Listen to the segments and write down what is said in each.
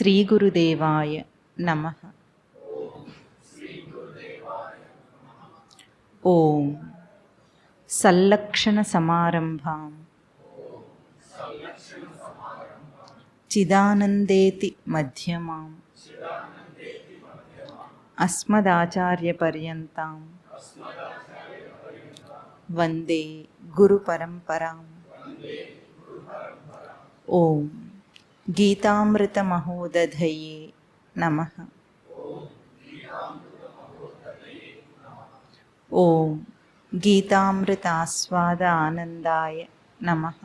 శ్రీ గురుదేవాయ నమః. ఓం సల్లక్షణ సమారంభాం చిదానందేతి మధ్యమాం అస్మదాచార్య పర్యంతాం వందే గురు పరంపరాం. ఓం గీతామృత మహోదధయే నమః. ఓం గీతామృతాస్వాద ఆనందాయ నమః.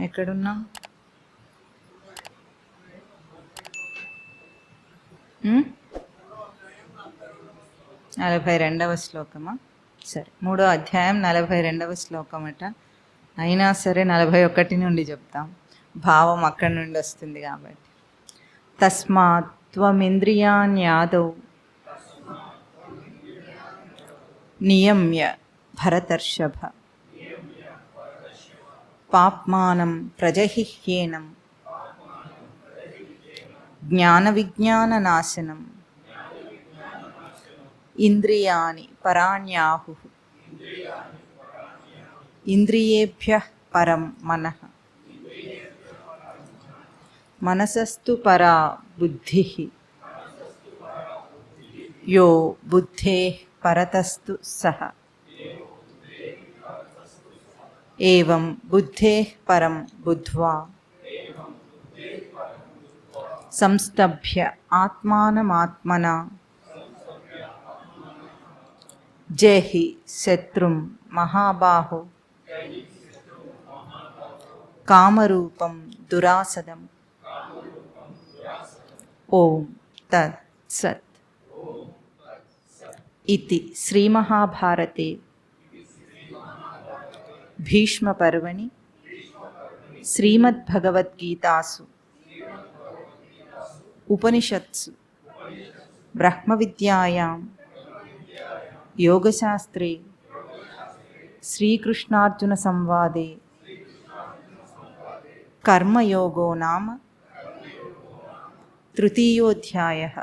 ఎక్కడున్నా 42వ శ్లోకమా? సరే, 3వ అధ్యాయం 42వ శ్లోకం అట. అయినా సరే 41 నుండి చెప్తాం, భావం అక్కడి నుండి వస్తుంది కాబట్టి. తస్మాత్ త్వమింద్రియాణ్యాదౌ నియమ్య భరతర్షభ పాప్మానం ప్రజహిహ్యేనం జ్ఞాన విజ్ఞాన నాశనం ఇంద్రియాణి పరాణ్యాహు ఇంద్రియేభ్యః పరం మనః మనసస్తు పరా బుద్ధిః యో బుద్ధేః పరతస్తు సః ఏవం బుద్ధేః పరం బుద్ధ్వా సంస్తభ్య ఆత్మానమాత్మనా జేహి శత్రుం మహాబాహో కామరూపం దురాసదం. ఓం తత్ సత్. ఇతి శ్రీమహాభారతే భీష్మపర్వణి శ్రీమద్భగవద్గీతాసు ఉపనిషత్సు బ్రహ్మవిద్యాయాం యోగశాస్త్రే శ్రీకృష్ణార్జున సంవాదే కర్మయోగో నామ తృతీయోధ్యాయః.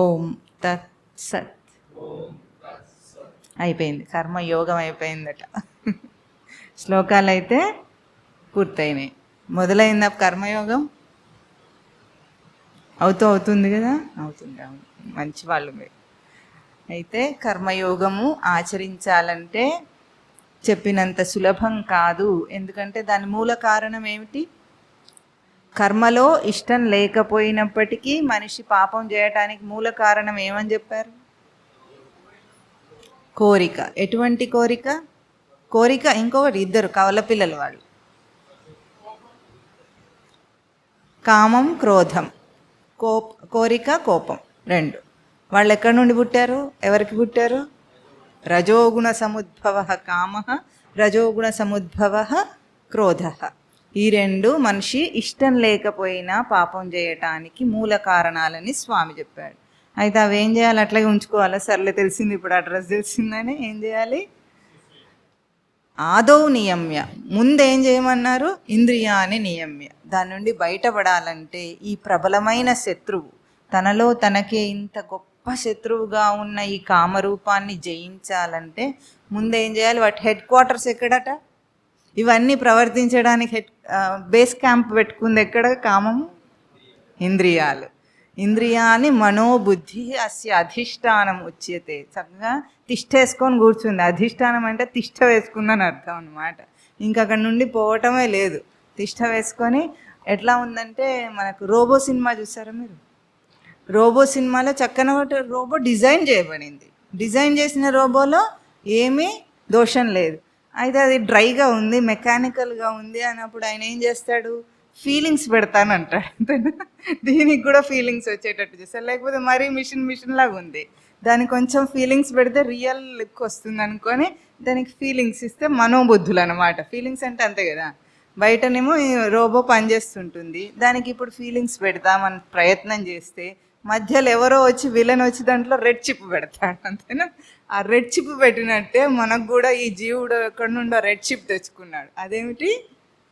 ఓం తత్ సత్. అయిపోయింది, కర్మయోగం అయిపోయిందట. శ్లోకాలు అయితే పూర్తయినాయి. మొదలైందా కర్మయోగం? అవుతుంది కదా, అవుతుంది. మంచి వాళ్ళు మీరు. అయితే కర్మయోగము ఆచరించాలంటే చెప్పినంత సులభం కాదు. ఎందుకంటే దాని మూల కారణం ఏమిటి? కర్మలో ఇష్టం లేకపోయినప్పటికీ మనిషి పాపం చేయటానికి మూల కారణం ఏమని చెప్పారు? కోరిక. ఎటువంటి కోరిక? కోరిక ఇంకొకటి, ఇద్దరు కవల పిల్లలు వాళ్ళు. కామం క్రోధం, కోరిక కోపం, రెండు. వాళ్ళు ఎక్కడి నుండి పుట్టారు? ఎవరికి పుట్టారు? రజోగుణ సముద్భవ కామ, రజోగుణ సముద్భవ క్రోధ. ఈ రెండు మనిషి ఇష్టం లేకపోయినా పాపం చేయటానికి మూల కారణాలని స్వామి చెప్పాడు. అయితే అవి ఏం చేయాలి? అట్లాగే ఉంచుకోవాలా? సర్లే, తెలిసింది, ఇప్పుడు అడ్రస్ తెలిసిందని ఏం చేయాలి? ఆదౌ నియమ్య, ముందేం చేయమన్నారు? ఇంద్రియాన్ని నియమ్య. దాని నుండి బయటపడాలంటే ఈ ప్రబలమైన శత్రువు, తనలో తనకే ఇంత గొప్ప శత్రువుగా ఉన్న ఈ కామరూపాన్ని జయించాలంటే ముందేం చేయాలి? వాటి హెడ్ క్వార్టర్స్ ఎక్కడట? ఇవన్నీ ప్రవర్తించడానికి బేస్ క్యాంప్ పెట్టుకుంది ఎక్కడ? కామము, ఇంద్రియాలు. ఇంద్రియాన్ని మనోబుద్ధి అస్య అధిష్టానం ఉచ్యతే. చక్కగా తిష్ట వేసుకొని కూర్చుంది. అధిష్టానం అంటే తిష్ట వేసుకుందని అర్థం అన్నమాట. ఇంకా అక్కడి నుండి పోవటమే లేదు. తిష్ట వేసుకొని ఎట్లా ఉందంటే, మనకు రోబో సినిమా చూసారా మీరు? రోబో సినిమాలో చక్కన రోబో డిజైన్ చేయబడింది. డిజైన్ చేసిన రోబోలో ఏమీ దోషం లేదు. అయితే అది డ్రైగా ఉంది, మెకానికల్గా ఉంది అన్నప్పుడు ఆయన ఏం చేస్తాడు? ఫీలింగ్స్ పెడతానంటాడు. దీనికి కూడా ఫీలింగ్స్ వచ్చేటట్టు చేస్తాడు. లేకపోతే మరీ మిషన్ లాగా ఉంది, దానికి కొంచెం ఫీలింగ్స్ పెడితే రియల్ లుక్ వస్తుంది అనుకొని దానికి ఫీలింగ్స్ ఇస్తే మనోబుద్ధులు అనమాట. ఫీలింగ్స్ అంటే అంతే కదా. బయటనేమో రోబో పనిచేస్తుంటుంది, దానికి ఇప్పుడు ఫీలింగ్స్ పెడతామని ప్రయత్నం చేస్తే మధ్యలో ఎవరో వచ్చి విలన్ వచ్చి దాంట్లో రెడ్ చిప్ పెడతాడు, అంతేనా? ఆ రెడ్ చిప్ పెట్టినట్టే మనకు కూడా ఈ జీవుడు ఎక్కడి నుండో రెడ్ చిప్ తెచ్చుకున్నాడు. అదేమిటి?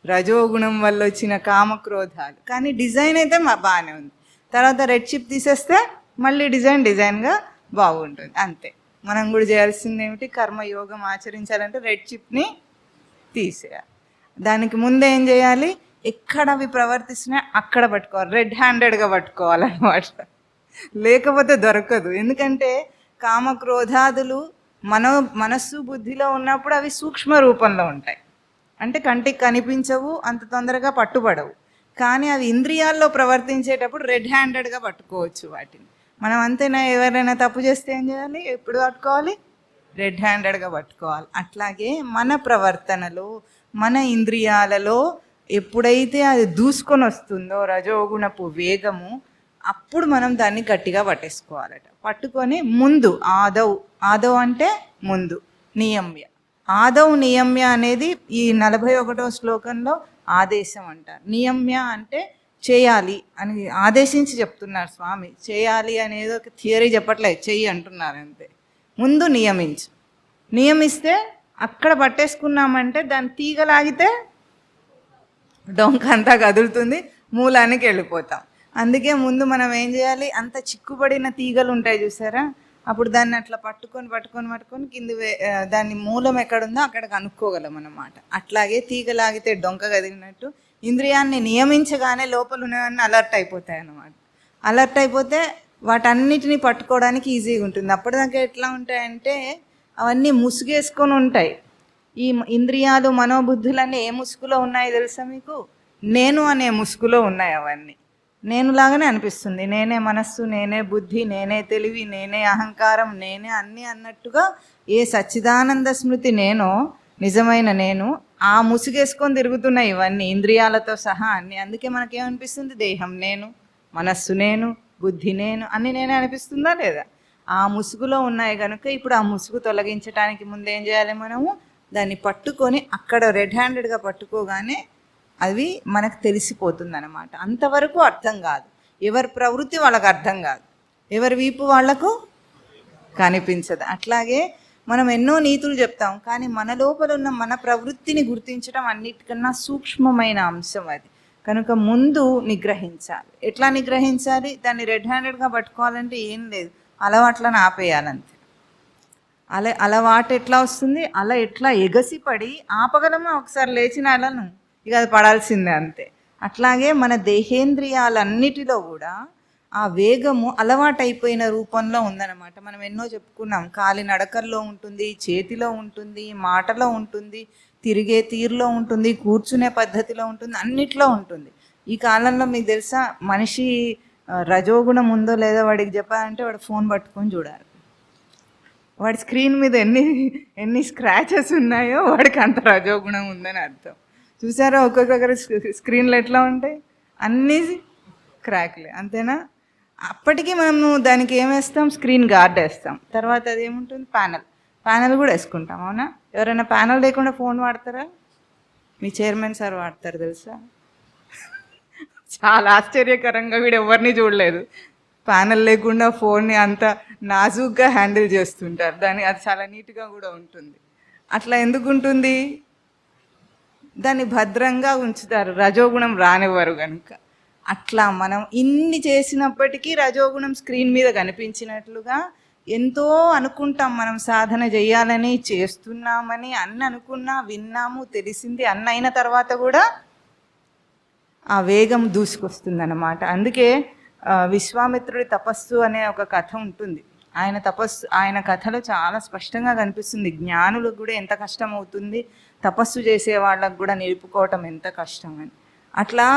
రజోగుణం వల్ల వచ్చిన కామక్రోధాలు. కానీ డిజైన్ అయితే బాగానే ఉంది. తర్వాత రెడ్ చిప్ తీసేస్తే మళ్ళీ డిజైన్గా బాగుంటుంది. అంతే. మనం కూడా చేయాల్సింది ఏమిటి? కర్మయోగం ఆచరించాలంటే రెడ్ చిప్ని తీసేయాలి. దానికి ముందు ఏం చేయాలి? ఎక్కడ అవి ప్రవర్తిస్తున్నాయి అక్కడ పట్టుకోవాలి, రెడ్ హ్యాండెడ్గా పట్టుకోవాలన్నమాట. లేకపోతే దొరకదు. ఎందుకంటే కామక్రోధాదులు మనస్సు బుద్ధిలో ఉన్నప్పుడు అవి సూక్ష్మ రూపంలో ఉంటాయి. అంటే కంటికి కనిపించవు, అంత తొందరగా పట్టుబడవు. కానీ అవి ఇంద్రియాల్లో ప్రవర్తించేటప్పుడు రెడ్ హ్యాండెడ్గా పట్టుకోవచ్చు వాటిని. మనం అంతేనా? ఎవరైనా తప్పు చేస్తే ఏం చేయాలి? ఎప్పుడు పట్టుకోవాలి? రెడ్ హ్యాండెడ్గా పట్టుకోవాలి. అట్లాగే మన ప్రవర్తనలో, మన ఇంద్రియాలలో ఎప్పుడైతే అది దూసుకొని వస్తుందో రజోగుణపు వేగము, అప్పుడు మనం దాన్ని గట్టిగా పట్టేసుకోవాలట. పట్టుకొని ముందు ఆదౌ అంటే ముందు, నియమ్య. ఆదౌ నియమ్య అనేది ఈ 41వ శ్లోకంలో ఆదేశం అంటారు. నియమ్య అంటే చేయాలి అని ఆదేశించి చెప్తున్నారు స్వామి. చేయాలి అనేది ఒక థియరీ చెప్పట్లేదు, చెయ్యి అంటున్నారు అంతే. ముందు నియమిస్తే అక్కడ పట్టేసుకున్నామంటే దాన్ని తీగలాగితే డొంక అంతా కదులుతుంది, మూలానికి వెళ్ళిపోతాం. అందుకే ముందు మనం ఏం చేయాలి? అంత చిక్కుబడిన తీగలు ఉంటాయి చూసారా, అప్పుడు దాన్ని అట్లా పట్టుకొని కింద దాని మూలం ఎక్కడుందో అక్కడికి అనుకోగలం అన్నమాట. అట్లాగే తీగలాగితే డొంక కదిలినట్టు ఇంద్రియాన్ని నియమించగానే లోపల ఉన్నవన్నీ అలర్ట్ అయిపోతాయి అన్నమాట. అలర్ట్ అయిపోతే వాటన్నిటిని పట్టుకోవడానికి ఈజీగా ఉంటుంది. అప్పటిదాకా ఎట్లా ఉంటాయంటే అవన్నీ ముసుగేసుకొని ఉంటాయి. ఈ ఇంద్రియాలు మనోబుద్ధులన్నీ ఏ ముసుగులో ఉన్నాయో తెలుసా మీకు? నేను అనే ముసుగులో ఉన్నాయి. అవన్నీ నేనులాగానే అనిపిస్తుంది. నేనే మనస్సు, నేనే బుద్ధి, నేనే తెలివి, నేనే అహంకారం, నేనే అన్నీ అన్నట్టుగా ఏ సచ్చిదానంద స్మృతి నేనో, నిజమైన నేను, ఆ ముసుగేసుకొని తిరుగుతున్నాయి ఇవన్నీ ఇంద్రియాలతో సహా అన్నీ. అందుకే మనకేమనిపిస్తుంది? దేహం నేను, మనస్సు నేను, బుద్ధి నేను, అన్నీ నేనే అనిపిస్తుందా లేదా? ఆ ముసుగులో ఉన్నాయి కనుక ఇప్పుడు ఆ ముసుగు తొలగించడానికి ముందు ఏం చేయాలి? మనము దాన్ని పట్టుకొని అక్కడ రెడ్ హ్యాండెడ్గా పట్టుకోగానే అవి మనకు తెలిసిపోతుంది అన్నమాట. అంతవరకు అర్థం కాదు. ఎవరి ప్రవృత్తి వాళ్ళకు అర్థం కాదు, ఎవరి వీపు వాళ్లకు కనిపించదు. అట్లాగే మనం ఎన్నో నీతులు చెప్తాం, కానీ మన లోపల ఉన్న మన ప్రవృత్తిని గుర్తించడం అన్నిటికన్నా సూక్ష్మమైన అంశం అది. కనుక ముందు నిగ్రహించాలి. ఎట్లా నిగ్రహించాలి? దాన్ని రెడ్ హ్యాండెడ్గా పట్టుకోవాలంటే ఏం లేదు, అలవాట్లను ఆపేయాలంతే. అలవాటు ఎట్లా వస్తుంది? అలా ఎట్లా ఎగసిపడి ఆపగలమా? ఒకసారి లేచిన అలను ఇక అది పడాల్సిందే అంతే. అట్లాగే మన దేహేంద్రియాలన్నిటిలో కూడా ఆ వేగము అలవాటైపోయిన రూపంలో ఉందన్నమాట. మనం ఎన్నో చెప్పుకున్నాం. కాలి నడకల్లో ఉంటుంది, చేతిలో ఉంటుంది, మాటలో ఉంటుంది, తిరిగే తీరులో ఉంటుంది, కూర్చునే పద్ధతిలో ఉంటుంది, అన్నిట్లో ఉంటుంది. ఈ కాలంలో మీకు తెలుసా, మనిషి రజోగుణం ఉందో లేదో వాడికి చెప్పాలంటే వాడు ఫోన్ పట్టుకొని చూడాలి. వాడి స్క్రీన్ మీద ఎన్ని స్క్రాచెస్ ఉన్నాయో వాడికి అంత రజోగుణం ఉందని అర్థం. చూసారా ఒక్కొక్కరి స్క్రీన్లు ఎట్లా ఉంటాయి? అన్నీ క్రాక్లే, అంతేనా? అప్పటికీ మనము దానికి ఏం వేస్తాం? స్క్రీన్ గార్డ్ వేస్తాం. తర్వాత అది ఏముంటుంది? ప్యానల్ కూడా వేసుకుంటాం. అవునా? ఎవరైనా ప్యానల్ లేకుండా ఫోన్ వాడతారా? మీ చైర్మన్ సార్ వాడతారు తెలుసా? చాలా ఆశ్చర్యకరంగా, వీడు ఎవరిని చూడలేదు, ప్యానల్ లేకుండా ఫోన్ని అంత నాజూగ్గా హ్యాండిల్ చేస్తుంటారు. అది చాలా నీట్గా కూడా ఉంటుంది. అట్లా ఎందుకు ఉంటుంది? దాన్ని భద్రంగా ఉంచుతారు, రజోగుణం రానివ్వరు కనుక. అట్లా మనం ఇన్ని చేసినప్పటికీ రజోగుణం స్క్రీన్ మీద కనిపించినట్లుగా ఎంతో అనుకుంటాం మనం, సాధన చేయాలని, చేస్తున్నామని అన్ని అనుకున్నా, విన్నాము, తెలిసింది అన్న అయిన తర్వాత కూడా ఆ వేగం దూసుకొస్తుందన్నమాట. అందుకే విశ్వామిత్రుడి తపస్సు అనే ఒక కథ ఉంటుంది. ఆయన కథలో చాలా స్పష్టంగా కనిపిస్తుంది జ్ఞానులకు కూడా ఎంత కష్టం అవుతుంది, తపస్సు చేసే వాళ్ళకు కూడా నిలుపుకోవటం ఎంత కష్టం అని. అట్లా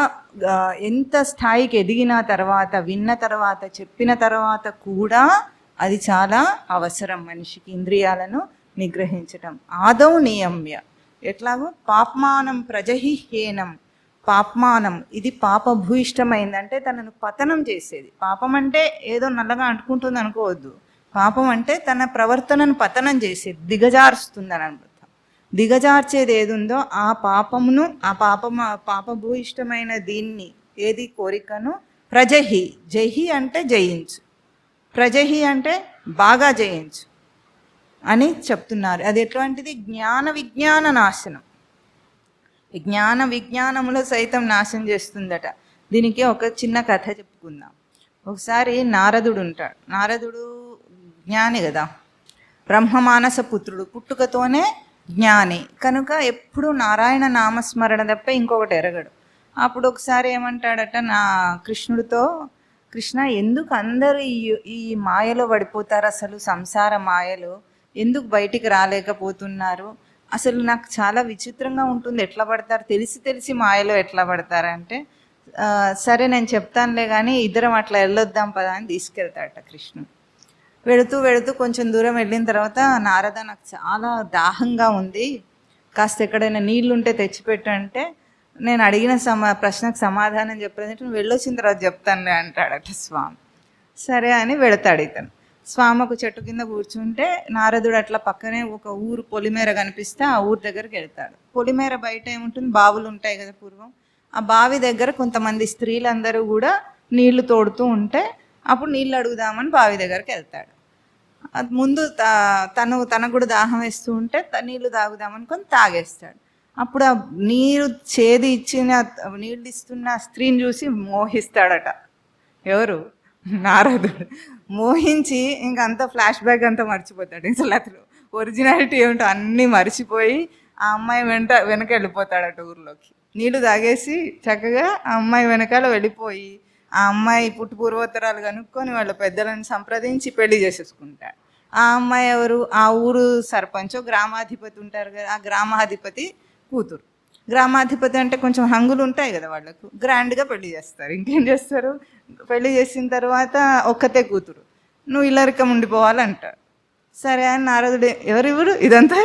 ఎంత స్థాయికి ఎదిగిన తర్వాత, విన్న తర్వాత, చెప్పిన తర్వాత కూడా అది చాలా అవసరం మనిషికి, ఇంద్రియాలను నిగ్రహించటం. ఆదౌ నియమ్య. ఎట్లాగో పాప్మానం ప్రజహిహీనం. పాప్మానం ఇది పాపభూయిష్టమైందంటే తనను పతనం చేసేది. పాపం అంటే ఏదో నల్లగా అంటుకుంటుంది అనుకోవద్దు. పాపం అంటే తన ప్రవర్తనను పతనం చేసేది, దిగజారుస్తుందని అర్థం. దిగజార్చేది ఏది ఉందో ఆ పాపమును, ఆ పాపభూయిష్టమైన దీన్ని, ఏది కోరికను జహి అంటే జయించు, ప్రజహి అంటే బాగా జయించు. అని చెప్తున్నారు. అది ఎటువంటిది? జ్ఞాన విజ్ఞాన నాశనం. జ్ఞాన విజ్ఞానములో సైతం నాశనం చేస్తుందట. దీనికి ఒక చిన్న కథ చెప్పుకుందాం. ఒకసారి నారదుడు ఉంటాడు. నారదుడు జ్ఞాని కదా, బ్రహ్మమానస పుత్రుడు, పుట్టుకతోనే జ్ఞాని కనుక ఎప్పుడు నారాయణ నామస్మరణ తప్ప ఇంకొకటి ఎరగడు. అప్పుడు ఒకసారి ఏమంటాడట నా కృష్ణుడితో, కృష్ణ ఎందుకు అందరూ ఈ మాయలో పడిపోతారు, అసలు సంసార మాయలో ఎందుకు బయటికి రాలేకపోతున్నారు, అసలు నాకు చాలా విచిత్రంగా ఉంటుంది, ఎట్లా పడతారు, తెలిసి తెలిసి మాయలో ఎట్లా పడతారంటే, సరే నేను చెప్తానులే కానీ ఇద్దరం అట్లా వెళ్ళొద్దాం పదా అని తీసుకెళ్తాడట కృష్ణుడు. వెళుతూ వెళుతూ కొంచెం దూరం వెళ్ళిన తర్వాత, నారద నాకు చాలా దాహంగా ఉంది, కాస్త ఎక్కడైనా నీళ్ళుంటే తెచ్చిపెట్టంటే, నేను అడిగిన ప్రశ్నకు సమాధానం చెప్పలేదంటే నువ్వు వెళ్ళొచ్చిన తర్వాత చెప్తానులే అంటాడట స్వామి. సరే అని వెళతాడు ఇతను. స్వామి ఒక చెట్టు కింద కూర్చుంటే నారదుడు అట్లా పక్కనే ఒక ఊరు పొలిమేర కనిపిస్తే ఆ ఊరు దగ్గరికి వెళ్తాడు. పొలిమేర బయట ఏముంటుంది, బావులు ఉంటాయి కదా పూర్వం, ఆ బావి దగ్గర కొంతమంది స్త్రీలందరూ కూడా నీళ్లు తోడుతూ ఉంటే అప్పుడు నీళ్ళు అడుగుదామని బావి దగ్గరికి వెళ్తాడు. అది ముందు తనకు కూడా దాహం వేస్తూ ఉంటే నీళ్లు తాగుదామనుకొని తాగేస్తాడు. అప్పుడు ఆ నీరు చేది ఇచ్చిన నీళ్ళు ఇస్తున్న స్త్రీని చూసి మోహిస్తాడట. ఎవరు? నారదుడు. మోహించి ఇంకంత ఫ్లాష్ బ్యాక్ అంతా మర్చిపోతాడు. అసలు ఒరిజినాలిటీ ఏమిటో అన్నీ మర్చిపోయి ఆ అమ్మాయి వెనక వెళ్ళిపోతాడట ఊర్లోకి. నీళ్లు తాగేసి చక్కగా ఆ అమ్మాయి వెనకాల వెళ్ళిపోయి ఆ అమ్మాయి పుట్టు పూర్వోత్తరాలు కనుక్కొని వాళ్ళ పెద్దలను సంప్రదించి పెళ్లి చేసేసుకుంటాడు. ఆ అమ్మాయి ఎవరు? ఆ ఊరు సర్పంచ్, గ్రామాధిపతి ఉంటారు కదా, ఆ గ్రామాధిపతి కూతురు. గ్రామాధిపతి అంటే కొంచెం హంగులు ఉంటాయి కదా వాళ్ళకు, గ్రాండ్గా పెళ్లి చేస్తారు. ఇంకేం చేస్తారు, పెళ్లి చేసిన తర్వాత ఒక్కతే కూతురు, నువ్వు ఇల్లరికం ఉండిపోవాలంటాడు. సరే అని నారదుడు, ఎవరివ్వరు ఇదంతా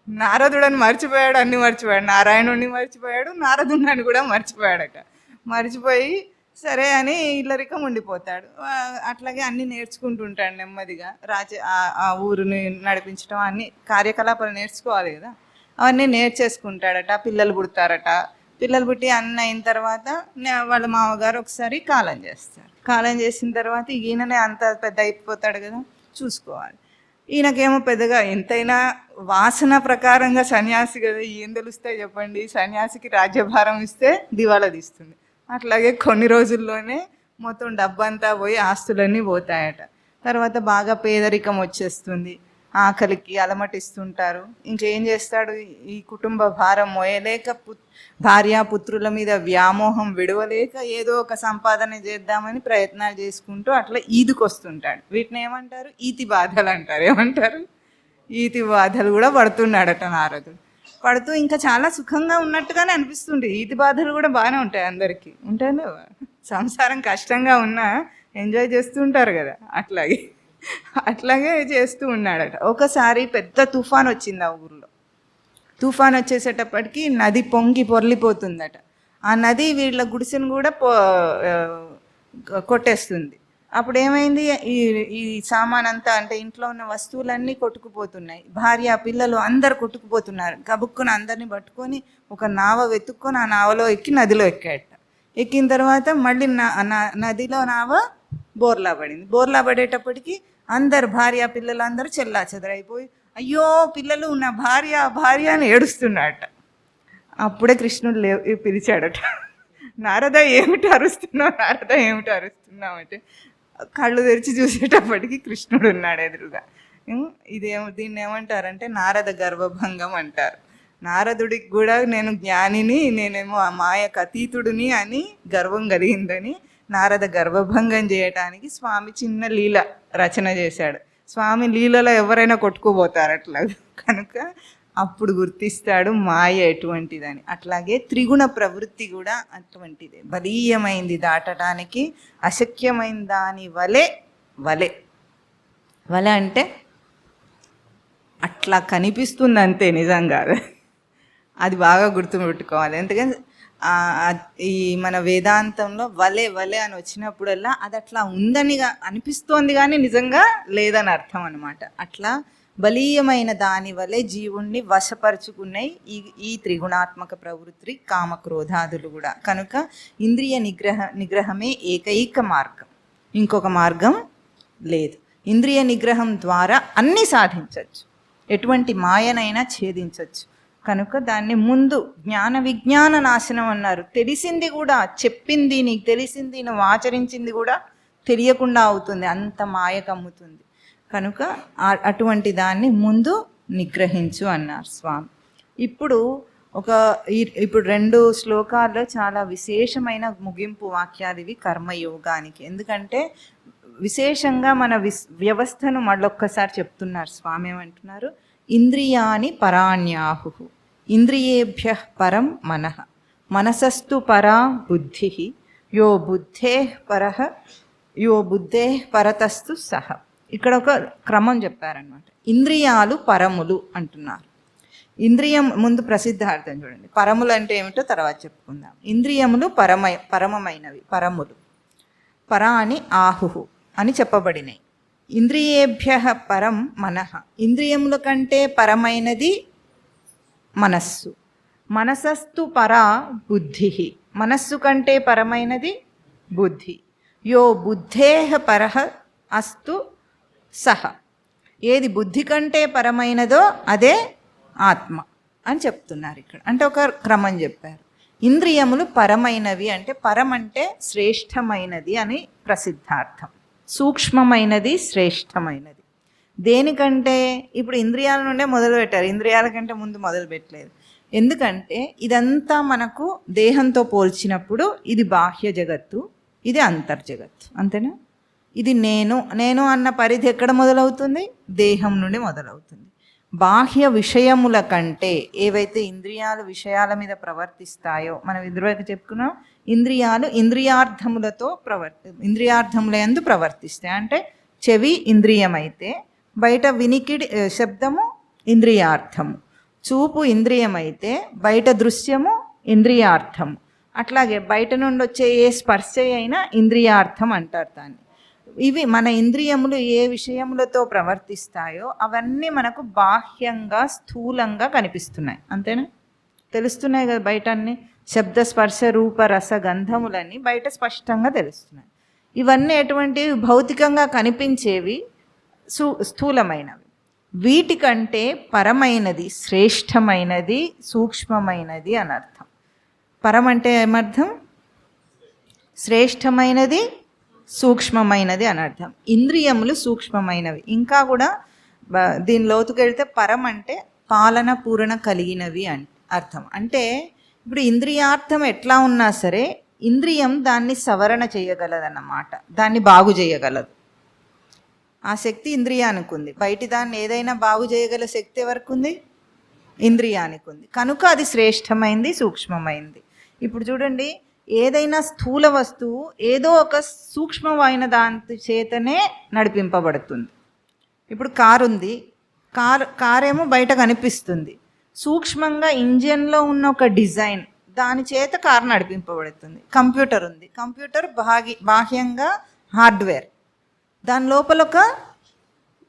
నారదుడు అని మర్చిపోయాడు, అన్ని మర్చిపోయాడు, నారాయణుడిని మర్చిపోయాడు, నారదుడిని కూడా మర్చిపోయాడట. మర్చిపోయి సరే అని ఇల్లరికం ఉండిపోతాడు. అట్లాగే అన్నీ నేర్చుకుంటుంటాడు నెమ్మదిగా. ఆ ఊరిని నడిపించడం, అన్ని కార్యకలాపాలు నేర్చుకోవాలి కదా, అవన్నీ నేర్చేసుకుంటాడట. పిల్లలు పుడతారట. పిల్లలు పుట్టి అన్న అయిన తర్వాత వాళ్ళ మామగారు ఒకసారి కాలం చేస్తారు. కాలం చేసిన తర్వాత ఈయననే అంత పెద్ద అయిపోతాడు కదా, చూసుకోవాలి. ఈయనకేమో పెద్దగా ఎంతైనా వాసన ప్రకారంగా సన్యాసి కదా, ఏం తెలుస్తాయి చెప్పండి, సన్యాసికి రాజ్యభారం ఇస్తే దివాలా తీస్తుంది. అట్లాగే కొన్ని రోజుల్లోనే మొత్తం డబ్బంతా పోయి ఆస్తులన్నీ పోతాయట. తర్వాత బాగా పేదరికం వచ్చేస్తుంది, ఆకలికి అలమటిస్తుంటారు. ఇంకేం చేస్తాడు, ఈ కుటుంబ భారం మోయలేక భార్యాపుత్రుల మీద వ్యామోహం విడవలేక ఏదో ఒక సంపాదన చేద్దామని ప్రయత్నాలు చేసుకుంటూ అట్లా ఈదుకొస్తుంటాడు. వీటిని ఏమంటారు, ఈతి బాధలు అంటారు. ఏమంటారు, ఈతి బాధలు కూడా పడుతున్నాడట నారదుడు. పడుతూ ఇంకా చాలా సుఖంగా ఉన్నట్టుగానే అనిపిస్తుంది. ఈతి బాధలు కూడా బాగానే ఉంటాయి, అందరికీ ఉంటాయి. సంసారం కష్టంగా ఉన్నా ఎంజాయ్ చేస్తూ ఉంటారు కదా, అట్లాగే చేస్తూ ఉన్నాడట. ఒకసారి పెద్ద తుఫాన్ వచ్చింది ఆ ఊర్లో. తుఫాన్ వచ్చేసేటప్పటికి నది పొంగి పొర్లిపోతుందట. ఆ నది వీళ్ళ గుడిసెను కూడా కొట్టేస్తుంది. అప్పుడు ఏమైంది, ఈ సామాన్ అంతా అంటే ఇంట్లో ఉన్న వస్తువులన్నీ కొట్టుకుపోతున్నాయి. భార్య పిల్లలు అందరు కొట్టుకుపోతున్నారు. గబుక్కున అందరినీ పట్టుకొని ఒక నావ వెతుక్కొని ఆ నావలో ఎక్కి నదిలో ఎక్కాడట. ఎక్కిన తర్వాత మళ్ళీ నదిలో నావ బోర్లా పడింది. బోర్లా పడేటప్పటికి అందరు భార్య పిల్లలు అందరూ చెల్లా చెదరైపోయి, అయ్యో పిల్లలు నా భార్య అని ఏడుస్తున్నాడట. అప్పుడే కృష్ణుడు పిలిచాడట, నారద ఏమిటి అరుస్తున్నావు, నారద ఏమిటి అరుస్తున్నావు అంటే కళ్ళు తెరిచి చూసేటప్పటికి కృష్ణుడు ఉన్నాడు ఎదురుగా. దీన్ని ఏమంటారంటే నారద గర్వభంగం అంటారు. నారదుడికి కూడా నేను జ్ఞానిని, నేనేమో ఆ మాయకు అతీతుడిని అని గర్వం కలిగిందని నారద గర్వభంగం చేయటానికి స్వామి చిన్న లీల రచన చేశాడు. స్వామి లీలలో ఎవరైనా కొట్టుకుపోతారు అట్లా, కనుక అప్పుడు గుర్తిస్తాడు మాయ ఎటువంటిదని. అట్లాగే త్రిగుణ ప్రవృత్తి కూడా అటువంటిదే, బలీయమైంది, దాటడానికి అశక్యమైన దాని వలె అంటే అట్లా కనిపిస్తుంది అంతే, నిజంగా అది బాగా గుర్తుపెట్టుకోవాలి. ఎందుకంటే ఈ మన వేదాంతంలో వలె అని వచ్చినప్పుడల్లా అది అట్లా ఉందని అనిపిస్తోంది కానీ నిజంగా లేదని అర్థం అనమాట. అట్లా బలీయమైన దాని వలె జీవుణ్ణి వశపరుచుకున్నాయి ఈ త్రిగుణాత్మక ప్రవృత్తి కామక్రోధాదులు కూడా. కనుక ఇంద్రియ నిగ్రహమే ఏకైక మార్గం, ఇంకొక మార్గం లేదు. ఇంద్రియ నిగ్రహం ద్వారా అన్నీ సాధించవచ్చు. ఎటువంటి మాయనైనా ఛేదించవచ్చు. కనుక దాన్ని ముందు జ్ఞాన విజ్ఞాన నాశనం అన్నారు. తెలిసింది కూడా, చెప్పింది నీకు తెలిసింది నువ్వు ఆచరించింది కూడా తెలియకుండా అవుతుంది, అంత మాయ కమ్ముతుంది. కనుక అటువంటి దాన్ని ముందు నిగ్రహించు అన్నారు స్వామి. ఇప్పుడు ఇప్పుడు 2 శ్లోకాల్లో చాలా విశేషమైన ముగింపు వాక్యాలు ఇవి కర్మయోగానికి. ఎందుకంటే విశేషంగా మన వ్యవస్థను మళ్ళొక్కసారి చెప్తున్నారు స్వామి. ఏమంటున్నారు? ఇంద్రియాని పరాణ్యాహు ఇంద్రియేభ్య పరం మనః మనసస్తు పరా బుద్ధి యో బుద్ధే పరతస్తు సహ. ఇక్కడ ఒక క్రమం చెప్పారనమాట. ఇంద్రియాలు పరములు అంటున్నారు. ఇంద్రియం ముందు ప్రసిద్ధార్థం చూడండి. పరములు అంటే ఏమిటో తర్వాత చెప్పుకుందాం. ఇంద్రియములు పరమమైనవి, పరములు. పరాని ఆహు అని చెప్పబడినాయి. ఇంద్రియేభ్య పరం మనః, ఇంద్రియముల కంటే పరమైనది మనస్సు. మనసస్తు పరా బుద్ధి, మనస్సు కంటే పరమైనది బుద్ధి. యో బుద్ధేహ పరః అస్తు సహ, ఏది బుద్ధి కంటే పరమైనదో అదే ఆత్మ అని చెప్తున్నారు ఇక్కడ. అంటే ఒక క్రమం చెప్పారు. ఇంద్రియములు పరమైనవి అంటే పరం అంటే శ్రేష్టమైనది అని ప్రసిద్ధార్థం. సూక్ష్మమైనది, శ్రేష్టమైనది. దేనికంటే? ఇప్పుడు ఇంద్రియాల నుండే మొదలు పెట్టారు, ఇంద్రియాల కంటే ముందు మొదలు పెట్టలేదు. ఎందుకంటే ఇదంతా మనకు దేహంతో పోల్చినప్పుడు ఇది బాహ్య జగత్తు, ఇది అంతర్జగత్తు, అంతేనా? ఇది నేను అన్న పరిధి ఎక్కడ మొదలవుతుంది? దేహం నుండి మొదలవుతుంది. బాహ్య విషయముల కంటే ఏవైతే ఇంద్రియాలు విషయాల మీద ప్రవర్తిస్తాయో, మనం ఇదివరకు చెప్పుకున్నాం, ఇంద్రియాలు ఇంద్రియార్థములందు ప్రవర్తిస్తాయి. అంటే చెవి ఇంద్రియమైతే బయట వినికిడి శబ్దము ఇంద్రియార్థము, చూపు ఇంద్రియమైతే బయట దృశ్యము ఇంద్రియార్థము. అట్లాగే బయట నుండి వచ్చే ఏ స్పర్శ అయినా ఇంద్రియార్థం అంటారు దాన్ని. ఇవి మన ఇంద్రియములు ఏ విషయములతో ప్రవర్తిస్తాయో అవన్నీ మనకు బాహ్యంగా స్థూలంగా కనిపిస్తున్నాయి, అంతేనా? తెలుస్తున్నాయి కదా బయట అన్నీ. శబ్ద స్పర్శ రూప రస గంధములన్నీ బయట స్పష్టంగా తెలుస్తున్నాయి. ఇవన్నీ ఎటువంటివి? భౌతికంగా కనిపించేవి, స్థూలమైనవి. వీటికంటే పరమైనది, శ్రేష్టమైనది, సూక్ష్మమైనది అని అర్థం. పరం అంటే ఏమర్థం? శ్రేష్టమైనది, సూక్ష్మమైనది అని అర్థం. ఇంద్రియములు సూక్ష్మమైనవి. ఇంకా కూడా దీని లోతుకెళ్తే పరం అంటే పాలన పూరణ కలిగినవి అని అర్థం. అంటే ఇప్పుడు ఇంద్రియార్థం ఎట్లా ఉన్నా సరే ఇంద్రియం దాన్ని సవరణ చేయగలదన్నమాట, దాన్ని బాగు చేయగలదు. ఆ శక్తి ఇంద్రియానికి ఉంది. బయటి దాన్ని ఏదైనా బాగు చేయగల శక్తి ఎవరికి ఉంది? ఇంద్రియానికి ఉంది. కనుక అది శ్రేష్టమైంది, సూక్ష్మమైంది. ఇప్పుడు చూడండి, ఏదైనా స్థూల వస్తువు ఏదో ఒక సూక్ష్మమైన దాని చేతనే నడిపింపబడుతుంది. ఇప్పుడు కారు ఉంది, కారేమో బయట కనిపిస్తుంది. సూక్ష్మంగా ఇంజన్లో ఉన్న ఒక డిజైన్, దాని చేత కారు నడిపింపబడుతుంది. కంప్యూటర్ ఉంది, కంప్యూటర్ బాహ్యంగా హార్డ్వేర్, దాని లోపల ఒక